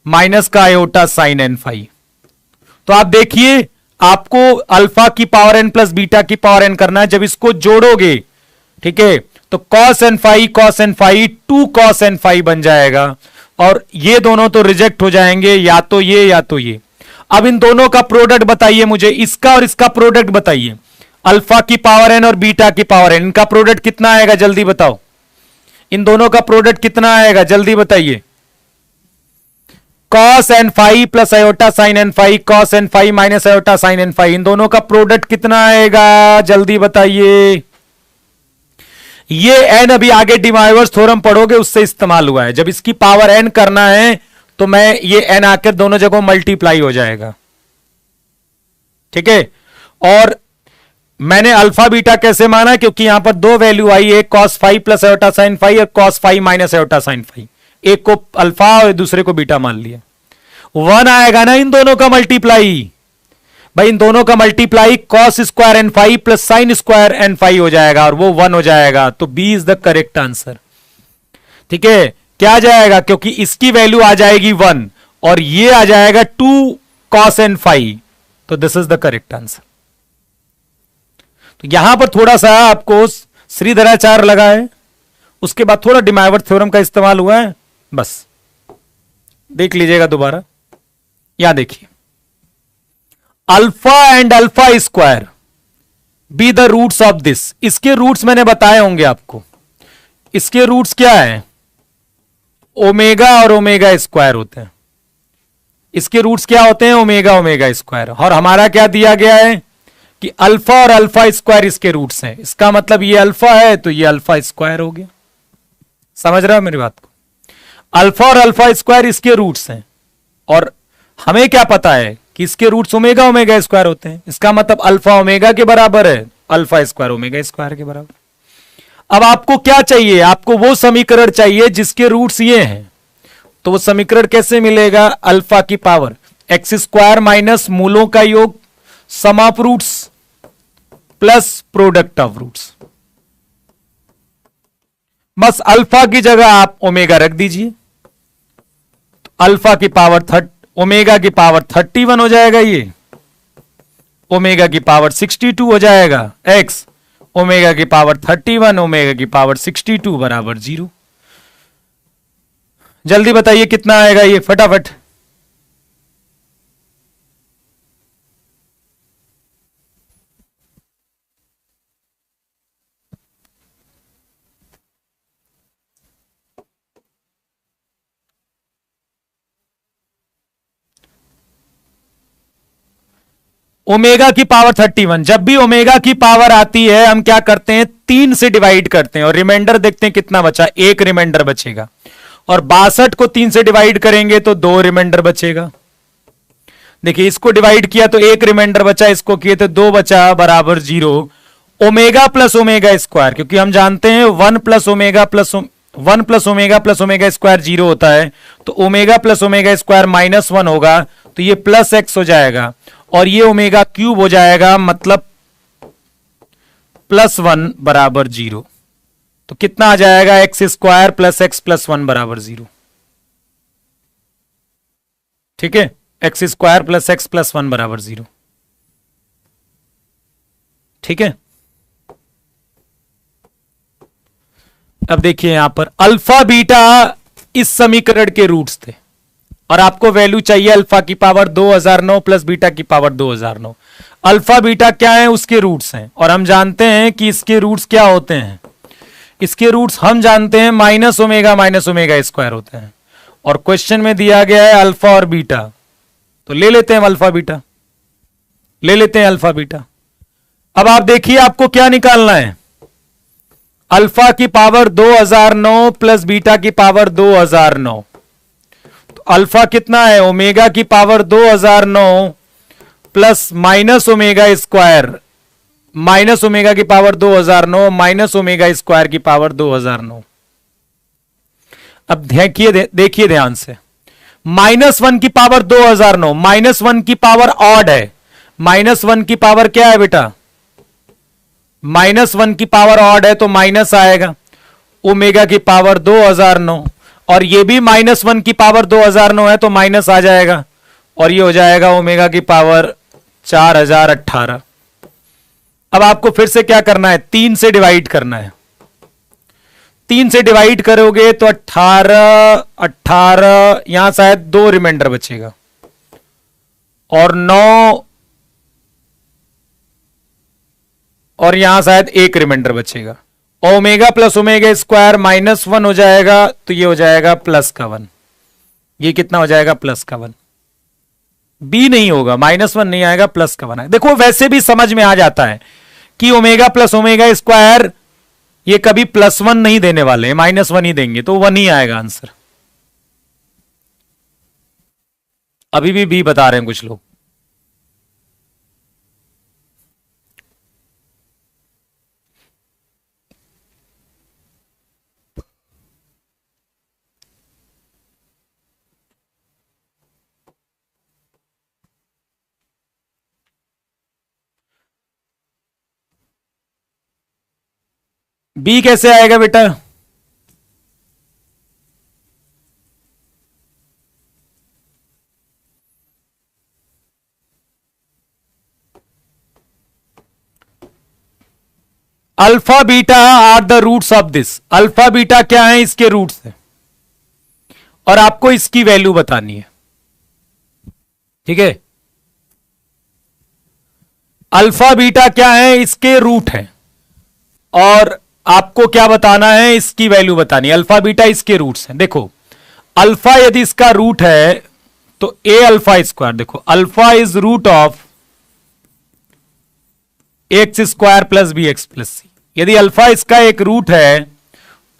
minus का आयोटा साइन n फाई। तो आप देखिए, आपको अल्फा की पावर n प्लस बीटा की पावर n करना है। जब इसको जोड़ोगे, ठीक है, तो cos n phi 2 cos n phi बन जाएगा। और ये दोनों तो रिजेक्ट हो जाएंगे, या तो ये या तो ये। अब इन दोनों का प्रोडक्ट बताइए मुझे, इसका और इसका प्रोडक्ट बताइए। अल्फा की पावर n और बीटा की पावर n, इनका प्रोडक्ट कितना आएगा जल्दी बताओ। इन दोनों का प्रोडक्ट कितना आएगा जल्दी बताइए। cos n phi plus iota sine n phi, cos n phi minus iota sine n phi, इन दोनों का प्रोडक्ट कितना आएगा जल्दी बताइए। ये n अभी आगे डिमाइवर्स थ्योरम पढ़ोगे उससे इस्तेमाल हुआ है। जब इसकी पावर n करना है तो मैं ये n आकर दोनों जगहों मल्टीप्लाई हो जाएगा, ठीक है। और मैंने अल्फा बीटा कैसे माना, क्योंकि यहां पर दो वैल्यू आई, एक cos phi plus iota sine phi और cos phi minus iota sine phi. एक को अल्फा और दूसरे को बीटा मान लिया। 1 आएगा ना इन दोनों का मल्टीप्लाई, भाई इन दोनों का multiply cos square n phi plus sine square n phi हो जाएगा और वो 1 हो जाएगा। तो B is the correct answer, ठीक है। क्या आ जाएगा, क्योंकि इसकी वैल्यू आ जाएगी 1 और ये आ जाएगा 2 cos एन फाई, तो this is the correct answer. तो यहां पर थोड़ा सा आपको श्रीधराचार्य लगा है, उसके बाद थोड़ा डिमाइवर थ्योरम का इस्तेमाल हुआ है, बस देख लीजिएगा दोबारा। यहां देखिए, alpha and alpha square be the roots of this. इसके रूट्स मैंने बताए होंगे आपको। इसके रूट्स क्या है, ओमेगा और ओमेगा स्क्वायर होते हैं। इसके रूट्स क्या होते हैं, ओमेगा ओमेगा स्क्वायर। और हमारा क्या दिया गया है कि अल्फा और अल्फा स्क्वायर इसके रूट्स हैं। इसका मतलब ये अल्फा है तो ये अल्फा स्क्वायर हो गया। समझ रहा है मेरी बात को। अल्फा और अल्फा स्क्वायर इसके रूट्स हैं और हमें क्या पता है कि इसके रूट्स ओमेगा ओमेगा स्क्वायर होते हैं। इसका मतलब अल्फा ओमेगा के बराबर है, अल्फा स्क्वायर ओमेगा स्क्वायर के बराबर। अब आपको क्या चाहिए, आपको वो समीकरण चाहिए जिसके रूट्स ये हैं। तो वो समीकरण कैसे मिलेगा, अल्फा की पावर एक्स स्क्वायर माइनस मूलों का योग sum of roots plus product of roots. बस अल्फा की जगह आप ओमेगा रख दीजिए। तो अल्फा की पावर ओमेगा की पावर 31 हो जाएगा, ये ओमेगा की पावर 62 हो जाएगा x, ओमेगा की पावर 31 ओमेगा की पावर 62 बराबर 0। जल्दी बताइए कितना आएगा ये फटाफट। ओमेगा की पावर 31, जब भी ओमेगा की पावर आती है हम क्या करते हैं, 3 से डिवाइड करते हैं और रिमाइंडर देखते हैं कितना बचा, 1 रिमाइंडर बचेगा। और 62 को 3 से डिवाइड करेंगे तो 2 रिमाइंडर बचेगा। देखिए इसको डिवाइड किया तो 1 रिमाइंडर बचा, इसको किए तो 2 बचा बराबर 0। ओमेगा प्लस ओमेगा स्क्वायर, क्योंकि हम जानते हैं 1 plus omega plus omega square 0 होता है, तो ओमेगा प्लस ओमेगा स्क्वायर -1 होगा, तो ये प्लस x हो जाएगा और ये ओमेगा क्यूब हो जाएगा, मतलब +1 बराबर 0। तो कितना आ जाएगा, x square plus x plus 1 बराबर 0। ठीक है, x square plus x plus 1 बराबर 0। ठीक है, अब देखिए यहां पर अल्फा बीटा इस समीकरण के रूट्स थे और आपको वैल्यू चाहिए अल्फा की पावर 2009 प्लस बीटा की पावर 2009। अल्फा बीटा क्या है, उसके रूट्स हैं और हम जानते हैं कि इसके रूट्स क्या होते हैं। इसके रूट्स हम जानते हैं माइनस ओमेगा स्क्वायर होते हैं और क्वेश्चन में दिया गया है अल्फा और बीटा, तो ले लेते हैं अल्फा बीटा, ले लेते हैं अल्फा बीटा। अब आप देखिए आपको क्या निकालना है, अल्फा की पावर 2009 प्लस बीटा की पावर 2009। तो अल्फा कितना है, ओमेगा की power 2009 plus minus omega square, minus omega की पावर 2009 माइनस ओमेगा स्क्वायर की पावर 2009। अब देखिए ध्यान से, -1 की पावर 2009, -1 की पावर ऑड है, -1 की पावर क्या है बेटा, -1 की पावर ऑड है तो माइनस आएगा, ओमेगा की पावर 2009, और ये भी -1 की पावर 2009 है तो माइनस आ जाएगा, और ये हो जाएगा ओमेगा की पावर 4018। अब आपको फिर से क्या करना है, 3 से डिवाइड करना है। 3 से डिवाइड करोगे तो 18 यहां शायद 2 रिमाइंडर बचेगा, और 9, और यहां शायद 1 रिमाइंडर बचेगा। ओमेगा प्लस ओमेगा स्क्वायर -1 हो जाएगा, तो ये हो जाएगा प्लस का 1। ये कितना हो जाएगा, प्लस का 1। बी नहीं होगा, -1 नहीं आएगा, प्लस का 1 है। देखो वैसे भी समझ में आ जाता है कि ओमेगा प्लस ओमेगा स्क्वायर ये कभी +1 नहीं देने वाले, -1 ही देंगे, तो 1 ही आएगा आंसर। अभी भी बी बता रहे हैं कुछ लोग। बी कैसे आएगा बेटा, alpha beta are the roots of this. Alpha beta क्या है, इसके रूट्स है, और आपको इसकी वैल्यू बतानी है, ठीक है। अल्फा बीटा क्या है, इसके रूट है, और आपको क्या बताना है, इसकी वैल्यू बतानी है। अल्फा बीटा इसके रूट्स हैं। देखो अल्फा यदि इसका रूट है तो ए अल्फा स्क्वायर, देखो alpha is root of x square plus b x plus c. यदि अल्फा इसका एक रूट है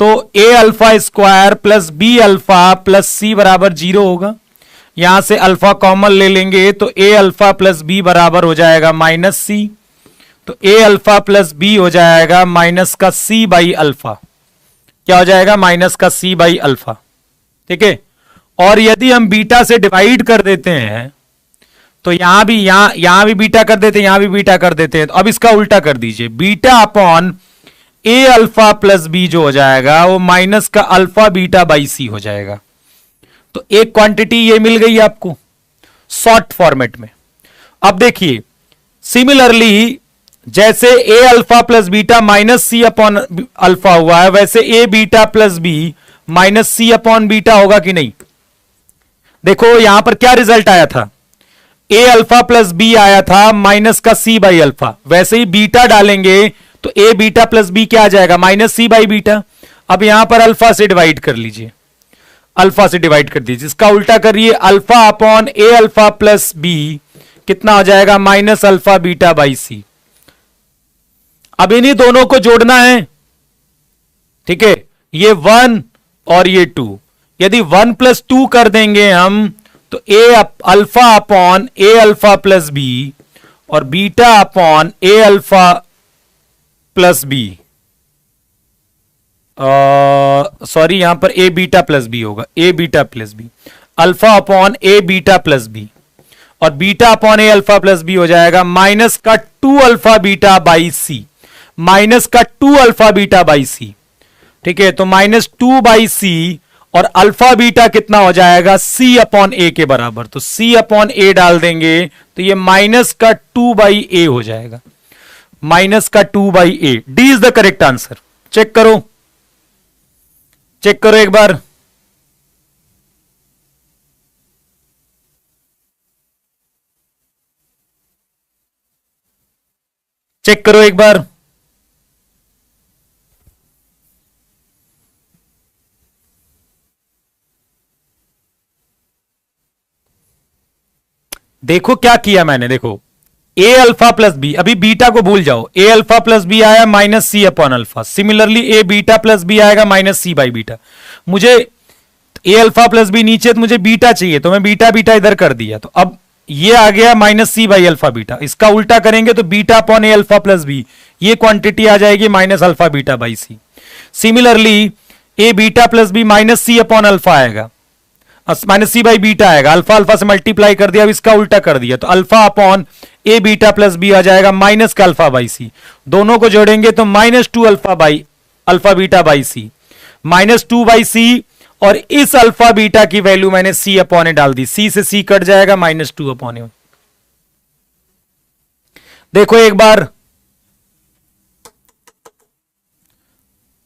तो a alpha square plus b alpha plus c बराबर 0 होगा। यहां से अल्फा कॉमन ले लेंगे तो ए अल्फा प्लस बी बराबर हो जाएगा -c, तो ए अल्फा प्लस बी हो जाएगा माइनस का सी बाई अल्फा। क्या हो जाएगा, माइनस का सी बाई अल्फा, ठीक है। और यदि हम बीटा से डिवाइड कर देते हैं तो यहां भी बीटा कर देते हैं, यहां भी बीटा कर देते हैं, तो अब इसका उल्टा कर दीजिए, beta upon a alpha plus B जो हो जाएगा वो माइनस का अल्फा बीटा बाई सी हो जाएगा। तो एक क्वांटिटी ये मिल गई आपको शॉर्ट फॉर्मेट में। अब देखिए सिमिलरली जैसे ए alpha plus beta minus c upon alpha हुआ है, वैसे ए beta plus b minus c upon beta होगा कि नहीं। देखो यहां पर क्या रिजल्ट आया था, ए अल्फा प्लस बी आया था माइनस का सी बाई अल्फा, वैसे ही बीटा डालेंगे तो ए बीटा प्लस बी क्या आ जाएगा, माइनस सी बाई बीटा। अब यहां पर अल्फा से डिवाइड कर लीजिए, अल्फा से डिवाइड कर दीजिए, इसका उल्टा करिए, alpha upon a alpha plus B कितना हो जाएगा, माइनस अल्फा बीटा बाई सी। अब इन्हीं दोनों को जोड़ना है, ठीक है, ये 1 और ये 2। यदि 1 + 2 कर देंगे हम तो a alpha upon a alpha plus b और beta upon a alpha plus b, sorry यहां पर ए बीटा प्लस बी होगा, a beta plus b, alpha upon a beta plus b और beta upon a alpha plus b हो जाएगा minus का 2 alpha beta by c, minus का 2 alpha beta by c, ठीक है। तो -2 बाई सी और अल्फा बीटा कितना हो जाएगा, सी अपॉन ए के बराबर, तो सी अपॉन ए डाल देंगे तो ये माइनस का 2 बाई ए हो जाएगा, माइनस का 2 by a. D is the correct answer. Check करो, चेक करो एक बार, चेक करो एक बार। देखो क्या किया मैंने, देखो ए अल्फा प्लस बी, अभी बीटा को भूल जाओ, ए अल्फा प्लस बी आया minus c upon alpha, similarly a beta plus B आएगा माइनस सी बाई बीटा। मुझे ए अल्फा प्लस बी नीचे, तो मुझे बीटा चाहिए तो मैं बीटा बीटा इधर कर दिया, तो अब ये आ गया minus c by alpha beta. इसका उल्टा करेंगे तो beta upon a alpha plus b, ये क्वांटिटी आ जाएगी minus alpha beta by c. Similarly a beta plus b minus c upon alpha आएगा, माइनस सी बाई बीटा आएगा, अल्फा अल्फा से मल्टीप्लाई कर दिया, अब इसका उल्टा कर दिया तो alpha upon a beta plus b आ जाएगा माइनस का अल्फा बाई सी, दोनों को जोड़ेंगे तो -2 alpha beta by c, -2 by c, और इस अल्फा बीटा की वैल्यू मैंने सी अपॉन ए डाल दी, सी से सी कट जाएगा, -2 अपॉन ए। देखो एक बार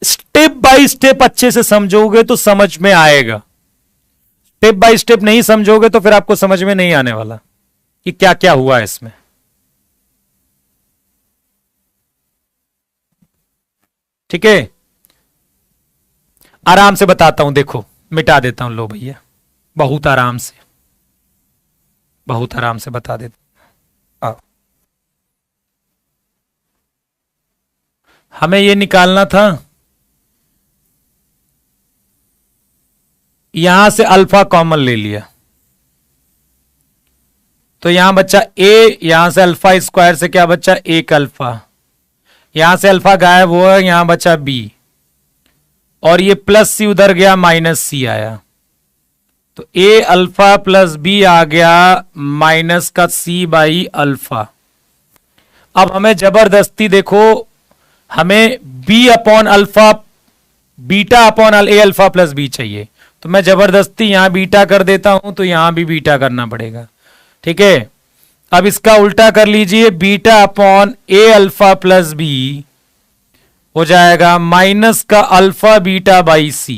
स्टेप बाय स्टेप अच्छे से समझोगे तो समझ में आएगा, स्टेप बाय स्टेप नहीं समझोगे तो फिर आपको समझ में नहीं आने वाला कि क्या क्या हुआ है इसमें। ठीक है, आराम से बताता हूं, देखो मिटा देता हूं, लो भैया बहुत आराम से, बहुत आराम से बता देता हूं। हमें यह निकालना था, यहां से अल्फा कॉमन ले लिया तो यहां बच्चा ए, यहां से अल्फा स्क्वायर से क्या बच्चा, एक अल्फा, यहां से अल्फा गायब हुआ, यहां बचा बी, और ये प्लस सी उधर गया, माइनस सी आया, तो ए अल्फा प्लस बी आ गया माइनस का सी बाई अल्फा। अब हमें जबरदस्ती देखो, हमें b upon alpha, beta upon a alpha plus b चाहिए, तो मैं जबरदस्ती यहां बीटा कर देता हूं, तो यहां भी बीटा करना पड़ेगा। ठीक है, अब इसका उल्टा कर लीजिए, beta upon a alpha plus b हो जाएगा माइनस का अल्फा बीटा बाई सी,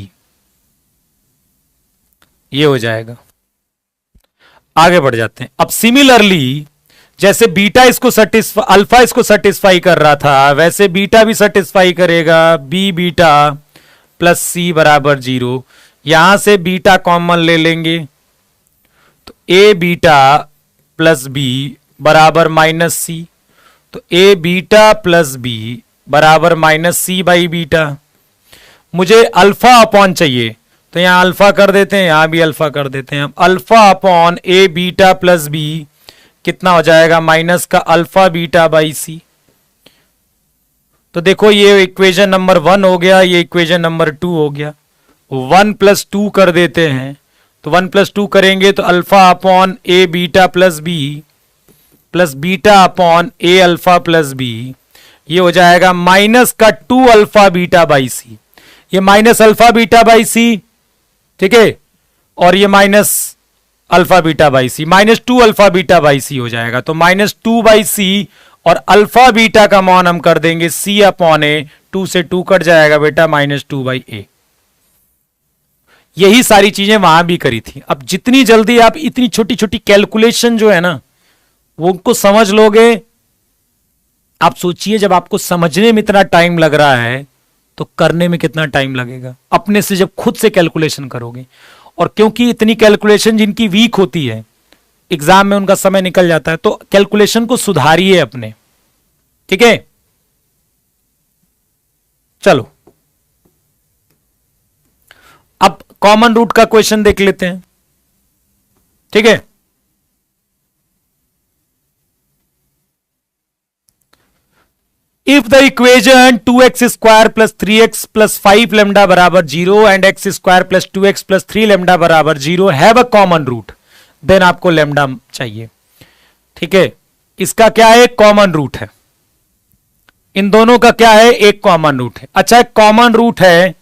ये हो जाएगा। आगे बढ़ जाते हैं। अब सिमिलरली जैसे बीटा इसको सेटिस्फाई, अल्फा इसको सेटिस्फाई कर रहा था, वैसे बीटा भी सेटिस्फाई करेगा, बी बीटा प्लस सी बराबर 0, यहां से बीटा कॉमन ले लेंगे तो ए बीटा प्लस बी बराबर माइनस सी, तो ए बीटा प्लस बी बराबर माइनस सी बाई बीटा। मुझे अल्फा अपॉन चाहिए तो यहां अल्फा कर देते हैं, यहां भी अल्फा कर देते हैं। Alpha upon a beta plus B कितना हो जाएगा, माइनस का अल्फा बीटा बाई सी। तो देखो ये इक्वेशन नंबर 1 हो गया, ये इक्वेशन नंबर 2 हो गया। 1 + 2 कर देते हैं, तो 1 + 2 करेंगे तो alpha upon a beta plus b plus beta upon a alpha plus b, ये हो जाएगा माइनस का 2 अल्फा बीटा बाई सी, ये minus alpha beta by c, ठीक है, और ये minus alpha beta by c, -2 alpha beta by c हो जाएगा। तो -2 बाई सी और अल्फा बीटा का मान हम कर देंगे सी अपॉन ए, 2 से 2 कट जाएगा बेटा, -2 बाई ए। यही सारी चीजें वहां भी करी थी। अब जितनी जल्दी आप इतनी छोटी छोटी कैलकुलेशन जो है ना वो उनको समझ लोगे, आप सोचिए जब आपको समझने में इतना टाइम लग रहा है तो करने में कितना टाइम लगेगा अपने से जब खुद से कैलकुलेशन करोगे। और क्योंकि इतनी कैलकुलेशन जिनकी वीक होती है एग्जाम में उनका समय निकल जाता है, तो कैलकुलेशन को सुधारिए अपने, ठीक है। चलो अब कॉमन रूट का क्वेश्चन देख लेते हैं, ठीक है। If the equation 2x square plus 3x plus 5 lambda बराबर 0 and x square plus 2x plus 3 lambda बराबर 0 have a common root, then आपको lambda चाहिए, ठीक है। इसका क्या है, कॉमन रूट है, इन दोनों का क्या है, एक कॉमन रूट है। अच्छा एक कॉमन रूट है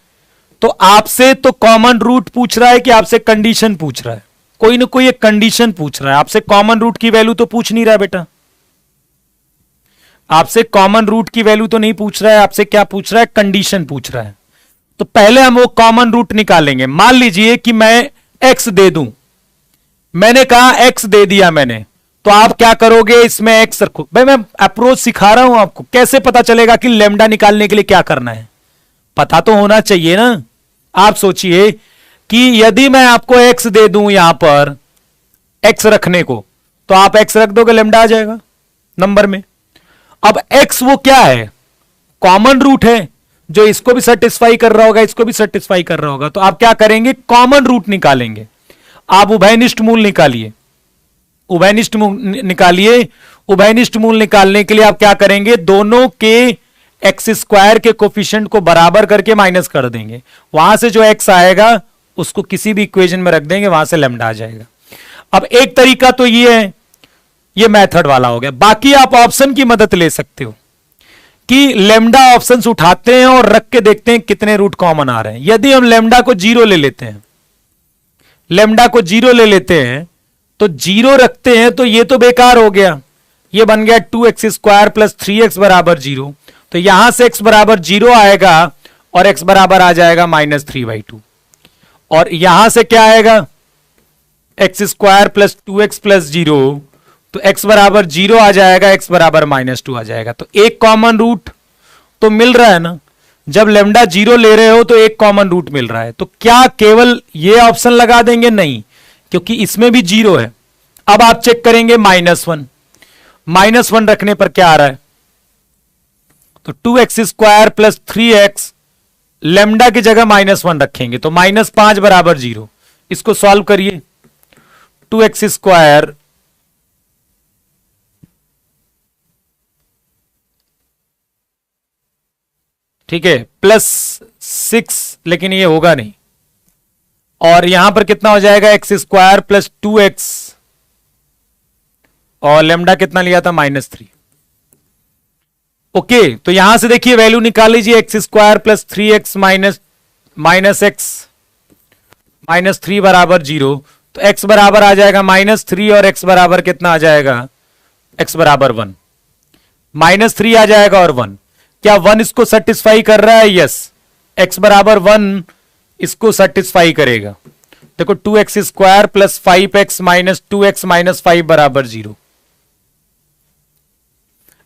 तो आपसे तो कॉमन रूट पूछ रहा है कि आपसे कंडीशन पूछ रहा है, कोई ना कोई एक कंडीशन पूछ रहा है, आपसे कॉमन रूट की वैल्यू तो पूछ नहीं रहा है बेटा, आपसे कॉमन रूट की वैल्यू तो नहीं पूछ रहा है, आपसे क्या पूछ रहा है, कंडीशन पूछ रहा है। तो पहले हम वो कॉमन रूट निकालेंगे। मान लीजिए कि मैं x दे दूं, मैंने कहा x दे दिया मैंने, तो आप क्या करोगे, इसमें x रखो। भाई मैं अप्रोच सिखा रहा हूं आपको, कैसे पता चलेगा कि लेमडा निकालने के लिए क्या करना है, पता तो होना चाहिए ना। आप सोचिए कि यदि मैं आपको x दे दूं यहां पर x रखने को, तो आप x रख दोगे, लेमडा आ जाएगा नंबर में। अब x वो क्या है, कॉमन रूट है, जो इसको भी सेटिस्फाई कर रहा होगा, इसको भी सेटिस्फाई कर रहा होगा, तो आप क्या करेंगे, कॉमन रूट निकालेंगे। आप उभयनिष्ठ मूल निकालिए, उभयनिष्ठ मूल निकालिए। उभयनिष्ठ मूल निकालने के लिए आप क्या करेंगे, दोनों के एक्स स्क्वायर के कोफिशिएंट को बराबर करके माइनस कर देंगे, वहां से जो x आएगा उसको किसी भी इक्वेशन में रख देंगे, वहां से लैम्डा आ जाएगा। अब एक तरीका तो ये है ये मेथड वाला हो गया। बाकी आप ऑप्शन की मदद ले सकते हो कि लेमडा ऑप्शंस उठाते हैं और रख के देखते हैं कितने रूट कॉमन आ रहे हैं। यदि हम लेमडा को जीरो ले लेते हैं, लेमडा को जीरो ले लेते हैं तो जीरो रखते हैं तो ये तो बेकार हो गया, ये बन गया 2x स्क्वायर प्लस 3x बराबर जीरो। तो यहां से x बराबर जीरो आएगा और x बराबर आ जाएगा -3/2। और यहां से क्या आएगा, x square plus 2x plus zero, तो x बराबर जीरो आ जाएगा, x बराबर -2 आ जाएगा। तो एक कॉमन रूट तो मिल रहा है ना, जब लेमडा जीरो ले रहे हो तो एक कॉमन रूट मिल रहा है। तो क्या केवल ये ऑप्शन लगा देंगे? नहीं, क्योंकि इसमें भी जीरो है। अब आप चेक करेंगे -1, -1 रखने पर क्या आ रहा है, तो 2x square plus 3x, lambda की जगह -1 रखेंगे तो -5 बराबर जीरो। इसको सॉल्व करिए, 2x स्क्वायर ठीक है प्लस 6, लेकिन ये होगा नहीं, और यहां पर कितना हो जाएगा, x स्क्वायर प्लस 2x, और लेमडा कितना लिया था, -3। ओके, तो यहां से देखिए वैल्यू निकाल लीजिए, x square plus 3x minus x -3 बराबर जीरो। तो x बराबर आ जाएगा -3 और x बराबर कितना आ जाएगा, x बराबर 1, -3 आ जाएगा और 1। क्या 1 इसको सेटिस्फाई कर रहा है? यस, x बराबर 1 इसको सेटिस्फाई करेगा। देखो 2x square plus 5x minus 2x minus 5 बराबर जीरो।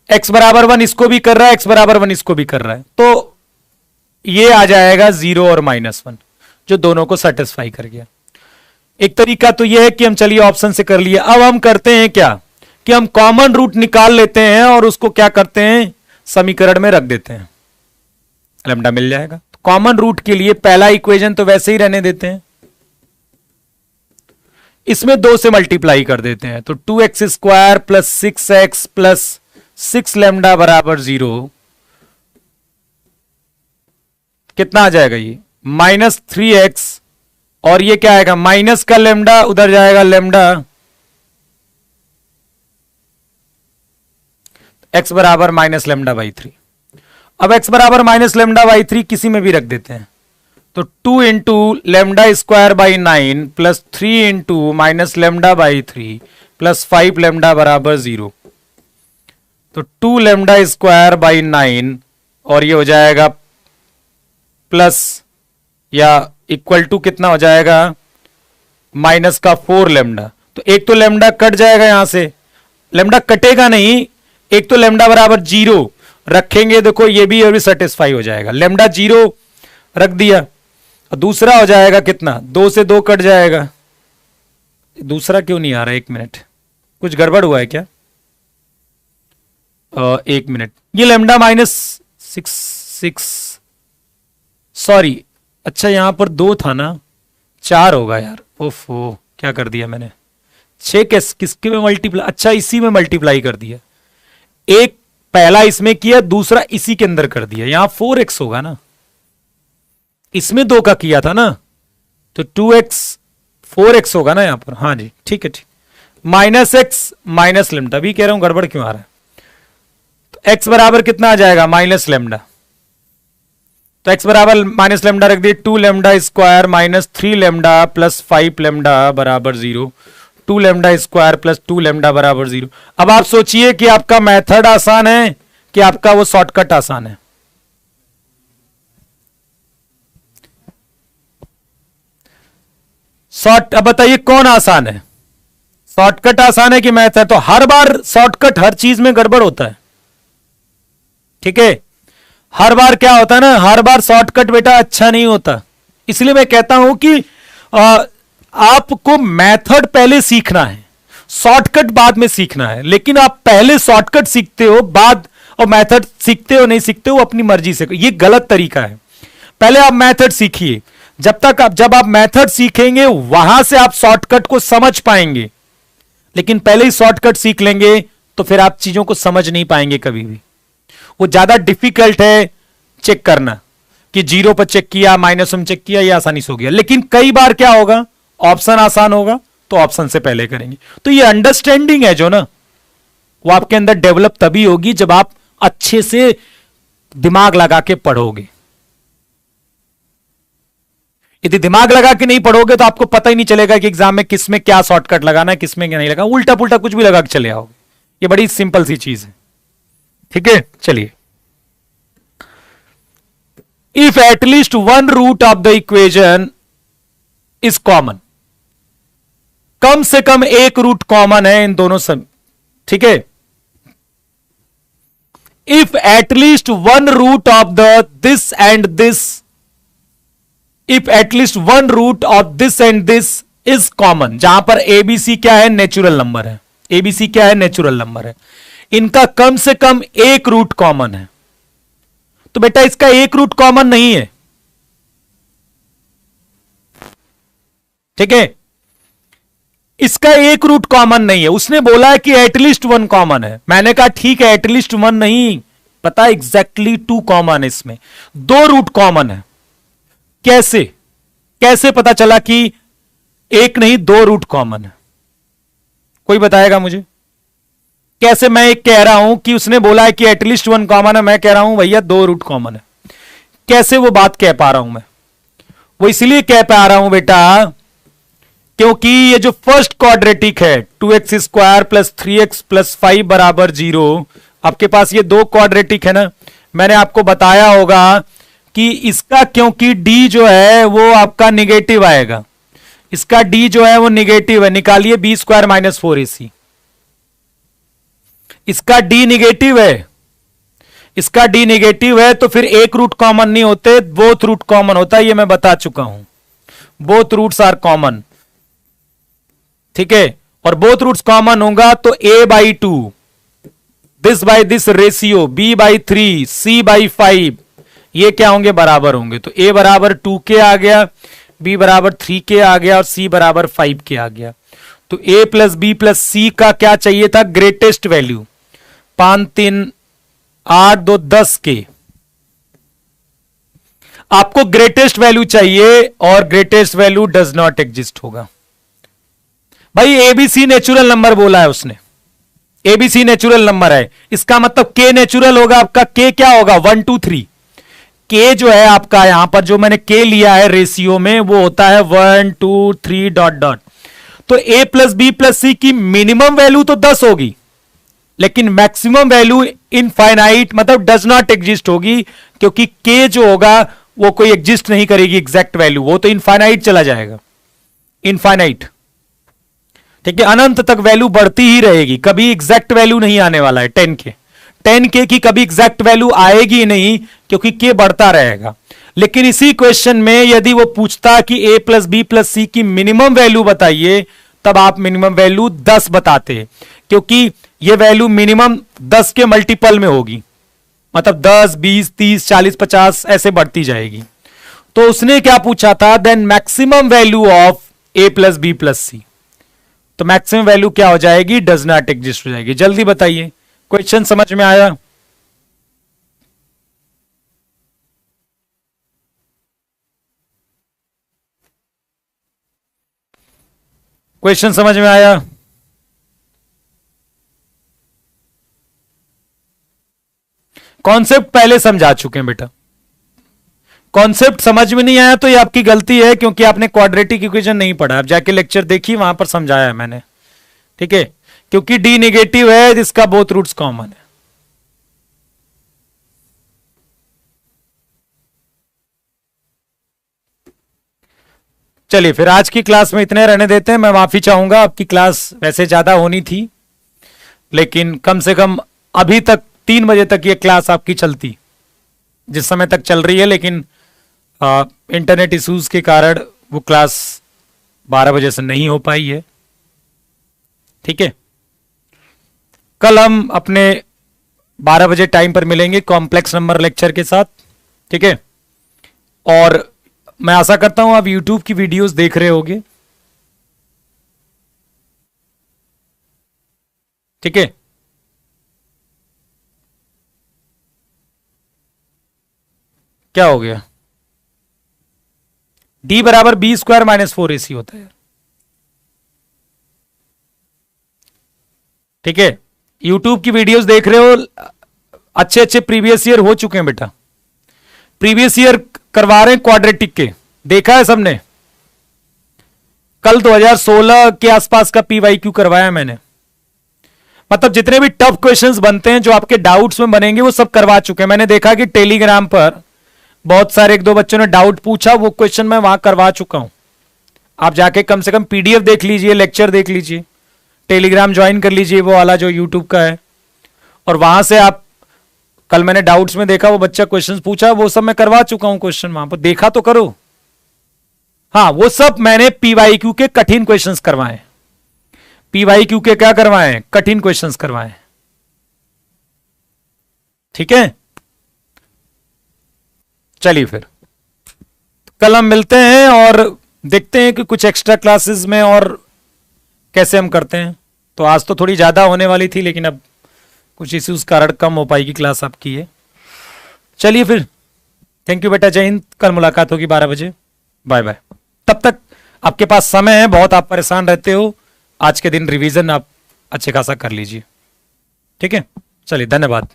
x बराबर 1 इसको भी कर रहा है, x बराबर 1 इसको भी कर रहा है, तो ये आ जाएगा 0 और -1, जो दोनों को सेटिस्फाई कर गया। एक तरीका तो यह है कि हम चलिए ऑप्शन से कर लिए। अब हम करते हैं क्या कि हम कॉमन रूट निकाल लेते हैं और उसको क्या करते हैं, समीकरण में रख देते हैं, लैम्डा मिल जाएगा। तो कॉमन रूट के लिए पहला इक्वेशन तो वैसे ही रहने देते हैं, इसमें 2 से मल्टीप्लाई कर देते हैं, तो 2x square plus 6x plus 6 lambda बराबर 0 कितना आ जाएगा, ये -3x, और ये क्या आएगा, माइनस का लैम्डा उधर जाएगा लैम्डा, x बराबर माइनस लैम्डा बाई 3। अब x बराबर माइनस लैम्डा बाई 3 किसी में भी रख देते हैं, तो 2 into lambda square by 9 plus 3 into minus lambda by 3 plus 5 lambda बराबर 0। तो 2 लैम्डा स्क्वायर बाई 9 और ये हो जाएगा प्लस या इक्वल टू कितना हो जाएगा, माइनस का 4 लैम्डा। तो एक तो लैम्डा कट जाएगा, यहां से लैम्डा कटेगा नहीं, एक तो लैम्डा बराबर 0 रखेंगे, देखो ये भी सेटिस्फाई हो जाएगा, लैम्डा 0 रख दिया, और दूसरा हो जाएगा कितना, 2 से 2 कट जाएगा। दूसरा क्यों नहीं आ रहा, 1 मिनट, कुछ गड़बड़ हुआ है क्या, 1 मिनट, ये लैम्डा -6 सॉरी, अच्छा यहां पर 2 था ना, 4 होगा यार, ओफो क्या कर दिया मैंने, 6 किसके में मल्टीप्लाई, अच्छा इसी में मल्टीप्लाई कर दिया, एक पहला इसमें किया, दूसरा इसी के अंदर कर दिया, यहां 4x होगा ना, इसमें 2 का किया था ना, तो 2x 4x होगा ना यहां पर, हाँ जी ठीक है ठीक, -x माइनस लेम्डा, भी कह रहा हूं गड़बड़ क्यों आ रहा है, तो x बराबर कितना आ जाएगा, माइनस लेम्डा, तो x बराबर माइनस लेम्डा रख दिए, 2 lambda square minus 3 lambda plus 5 lambda बराबर 0, 2 लैम्डा स्क्वायर प्लस 2 लैम्डा बराबर 0। अब आप सोचिए कि आपका मेथड आसान है कि आपका वो शॉर्टकट आसान है। अब बताइए कौन आसान है, शॉर्टकट आसान है कि मेथड? तो हर बार शॉर्टकट हर चीज में गड़बड़ होता है, ठीक है, हर बार क्या होता है ना, हर बार शॉर्टकट बेटा अच्छा नहीं होता, इसलिए मैं कहता हूं कि आपको मेथड पहले सीखना है, शॉर्टकट बाद में सीखना है, लेकिन आप पहले शॉर्टकट सीखते हो बाद और मेथड सीखते हो नहीं सीखते हो अपनी मर्जी से, ये गलत तरीका है। पहले आप मेथड सीखिए, जब आप मेथड सीखेंगे वहां से आप शॉर्टकट को समझ पाएंगे, लेकिन पहले ही शॉर्टकट सीख लेंगे तो फिर आप चीजों को समझ नहीं पाएंगे कभी भी, वो ज्यादा डिफिकल्ट है चेक करना कि 0 पर चेक किया, माइनस में चेक किया, ये आसानी से हो गया, लेकिन कई बार क्या होगा, ऑप्शन आसान होगा तो ऑप्शन से पहले करेंगे। तो ये अंडरस्टैंडिंग है जो ना, वो आपके अंदर डेवलप तभी होगी जब आप अच्छे से दिमाग लगा के पढ़ोगे। यदि दिमाग लगा के नहीं पढ़ोगे तो आपको पता ही नहीं चलेगा कि एग्जाम में किस में क्या शॉर्टकट लगाना है, किस में क्या नहीं लगाना, उल्टा पुल्टा कुछ भी लगा के चले आओगे। ये बड़ी सिंपल सी चीज है, ठीक है। चलिए, if at least one root of the equation is common, कम से कम एक रूट कॉमन है इन दोनों सब, ठीक है। If at least one root of the this and this, if at least one root of this and this is common, जहां पर एबीसी क्या है, नेचुरल नंबर है। एबीसी क्या है, नेचुरल नंबर है। इनका कम से कम एक रूट कॉमन है। तो बेटा इसका एक रूट कॉमन नहीं है, ठीक है। इसका एक रूट कॉमन नहीं है। उसने बोला है कि एटलीस्ट वन कॉमन है। मैंने कहा ठीक है, एटलीस्ट वन नहीं, पता एग्जैक्टली टू कॉमन है। इसमें दो रूट कॉमन है। कैसे कैसे पता चला कि एक नहीं दो रूट कॉमन है? कोई बताएगा मुझे? कैसे मैं एक कह रहा हूं कि उसने बोला है कि एटलीस्ट वन कॉमन है, मैं कह रहा हूं भैया दो रूट कॉमन है। कैसे वो बात कह पा रहा हूं मैं? वो इसलिए कह पा रहा हूं बेटा क्योंकि ये जो फर्स्ट क्वाड्रेटिक है 2x square plus 3x plus 5 बराबर 0, आपके पास ये दो क्वाड्रेटिक है ना। मैंने आपको बताया होगा कि इसका क्योंकि d जो है वो आपका निगेटिव आएगा, इसका d जो है वो निगेटिव है। निकालिए b स्क्वायर माइनस 4ac, इसका d निगेटिव है, इसका d निगेटिव है, तो फिर एक रूट कॉमन नहीं होते, बोथ रूट कॉमन होता है। ये मैं बता चुका हूं, बोथ रूट्स आर कॉमन, ठीक है। और बोथ रूट्स कॉमन होगा तो a by 2, this by this ratio, b by 3, c by 5, ये क्या होंगे, बराबर होंगे। तो a बराबर 2 के आ गया, b बराबर 3 के आ गया और c बराबर 5 के आ गया। तो a plus b plus c का क्या चाहिए था, ग्रेटेस्ट वैल्यू। 5 3 8 2 10 के आपको ग्रेटेस्ट वैल्यू चाहिए और greatest value does not exist होगा। भाई एबीसी नेचुरल नंबर बोला है उसने, एबीसी नेचुरल नंबर है, इसका मतलब के नेचुरल होगा। आपका के क्या होगा, 1 2 3। के जो है आपका यहां पर जो मैंने के लिया है रेशियो में वो होता है 1 2 3 डॉट डॉट। तो ए प्लस बी प्लस सी की मिनिमम वैल्यू तो 10 होगी, लेकिन मैक्सिमम वैल्यू इनफाइनाइट मतलब डज नॉट एग्जिस्ट होगी, क्योंकि के जो होगा वो कोई एग्जिस्ट नहीं करेगी एग्जैक्ट वैल्यू, वो तो इनफाइनाइट चला जाएगा, इनफाइनाइट, ठीक है। अनंत तक वैल्यू बढ़ती ही रहेगी, कभी एग्जैक्ट वैल्यू नहीं आने वाला है 10 के की कभी एग्जैक्ट वैल्यू आएगी नहीं, क्योंकि के बढ़ता रहेगा। लेकिन इसी क्वेश्चन में यदि वो पूछता कि a प्लस बी प्लस सी की मिनिमम वैल्यू बताइए, तब आप मिनिमम वैल्यू 10 बताते, क्योंकि ये वैल्यू मिनिमम 10 के मल्टीपल में होगी, मतलब 10 20 30 40 50 ऐसे बढ़ती जाएगी। तो उसने क्या पूछा था, then maximum value of a plus b plus c, तो मैक्सिमम वैल्यू क्या हो जाएगी, डज नॉट एग्जिस्ट हो जाएगी। जल्दी बताइए, क्वेश्चन समझ में आया? क्वेश्चन समझ में आया? कॉन्सेप्ट पहले समझा चुके हैं बेटा। कॉन्सेप्ट समझ में नहीं आया तो ये आपकी गलती है, क्योंकि आपने क्वाड्रेटिक इक्वेशन नहीं पढ़ा। आप जाके लेक्चर देखिए, वहां पर समझाया है मैंने, ठीक है। क्योंकि डी नेगेटिव है जिसका बोथ रूट्स कॉमन है। चलिए फिर आज की क्लास में इतने रहने देते हैं। मैं माफी चाहूंगा, आपकी क्लास वैसे ज्यादा होनी थी, लेकिन कम से कम अभी तक 3 बजे तक ये क्लास आपकी चलती, जिस समय तक चल रही है, लेकिन इंटरनेट इश्यूज के कारण वो क्लास 12 बजे से नहीं हो पाई है, ठीक है। कल हम अपने 12 बजे टाइम पर मिलेंगे कॉम्प्लेक्स नंबर लेक्चर के साथ, ठीक है। और मैं आशा करता हूं आप YouTube की वीडियोस देख रहे होंगे, ठीक है। क्या हो गया, d बराबर बी स्क्वायर माइनस 4ac होता है, ठीक है। यूट्यूब की वीडियोस देख रहे हो, अच्छे अच्छे प्रीवियस ईयर हो चुके हैं बेटा, प्रीवियस ईयर करवा रहे हैं क्वाड्रेटिक के, देखा है सबने? कल 2016 के आसपास का पीवाईक्यू करवाया मैंने। मतलब जितने भी टफ क्वेश्चंस बनते हैं जो आपके डाउट्स में बनेंगे वो सब करवा चुके हैं। मैंने देखा कि टेलीग्राम पर बहुत सारे एक दो बच्चों ने डाउट पूछा, वो क्वेश्चन मैं वहां करवा चुका हूं। आप जाके कम से कम पीडीएफ देख लीजिए, लेक्चर देख लीजिए, टेलीग्राम ज्वाइन कर लीजिए वो वाला जो यूट्यूब का है, और वहां से आप, कल मैंने डाउट्स में देखा वो बच्चा क्वेश्चन पूछा, वो सब मैं करवा चुका हूं क्वेश्चन, वहां पर देखा तो करो। हाँ, वो सब मैंने पीवाईक्यू के कठिन क्वेश्चंस करवाए, पीवाईक्यू के क्या करवाए, कठिन क्वेश्चंस करवाए। ठीक है, चलिए फिर कल हम मिलते हैं और देखते हैं कि कुछ एक्स्ट्रा क्लासेस में और कैसे हम करते हैं। तो आज तो थोड़ी ज्यादा होने वाली थी, लेकिन अब कुछ इश्यूज कारण कम हो पाएगी क्लास आपकी ये। चलिए फिर, थैंक यू बेटा, जय हिंद। कल मुलाकात होगी 12 बजे, बाय बाय। तब तक आपके पास समय है, बहुत आप परेशान रहते हो, आज के दिन रिवीजन आप अच्छे खासा कर लीजिए। ठीक है, चलिए, धन्यवाद।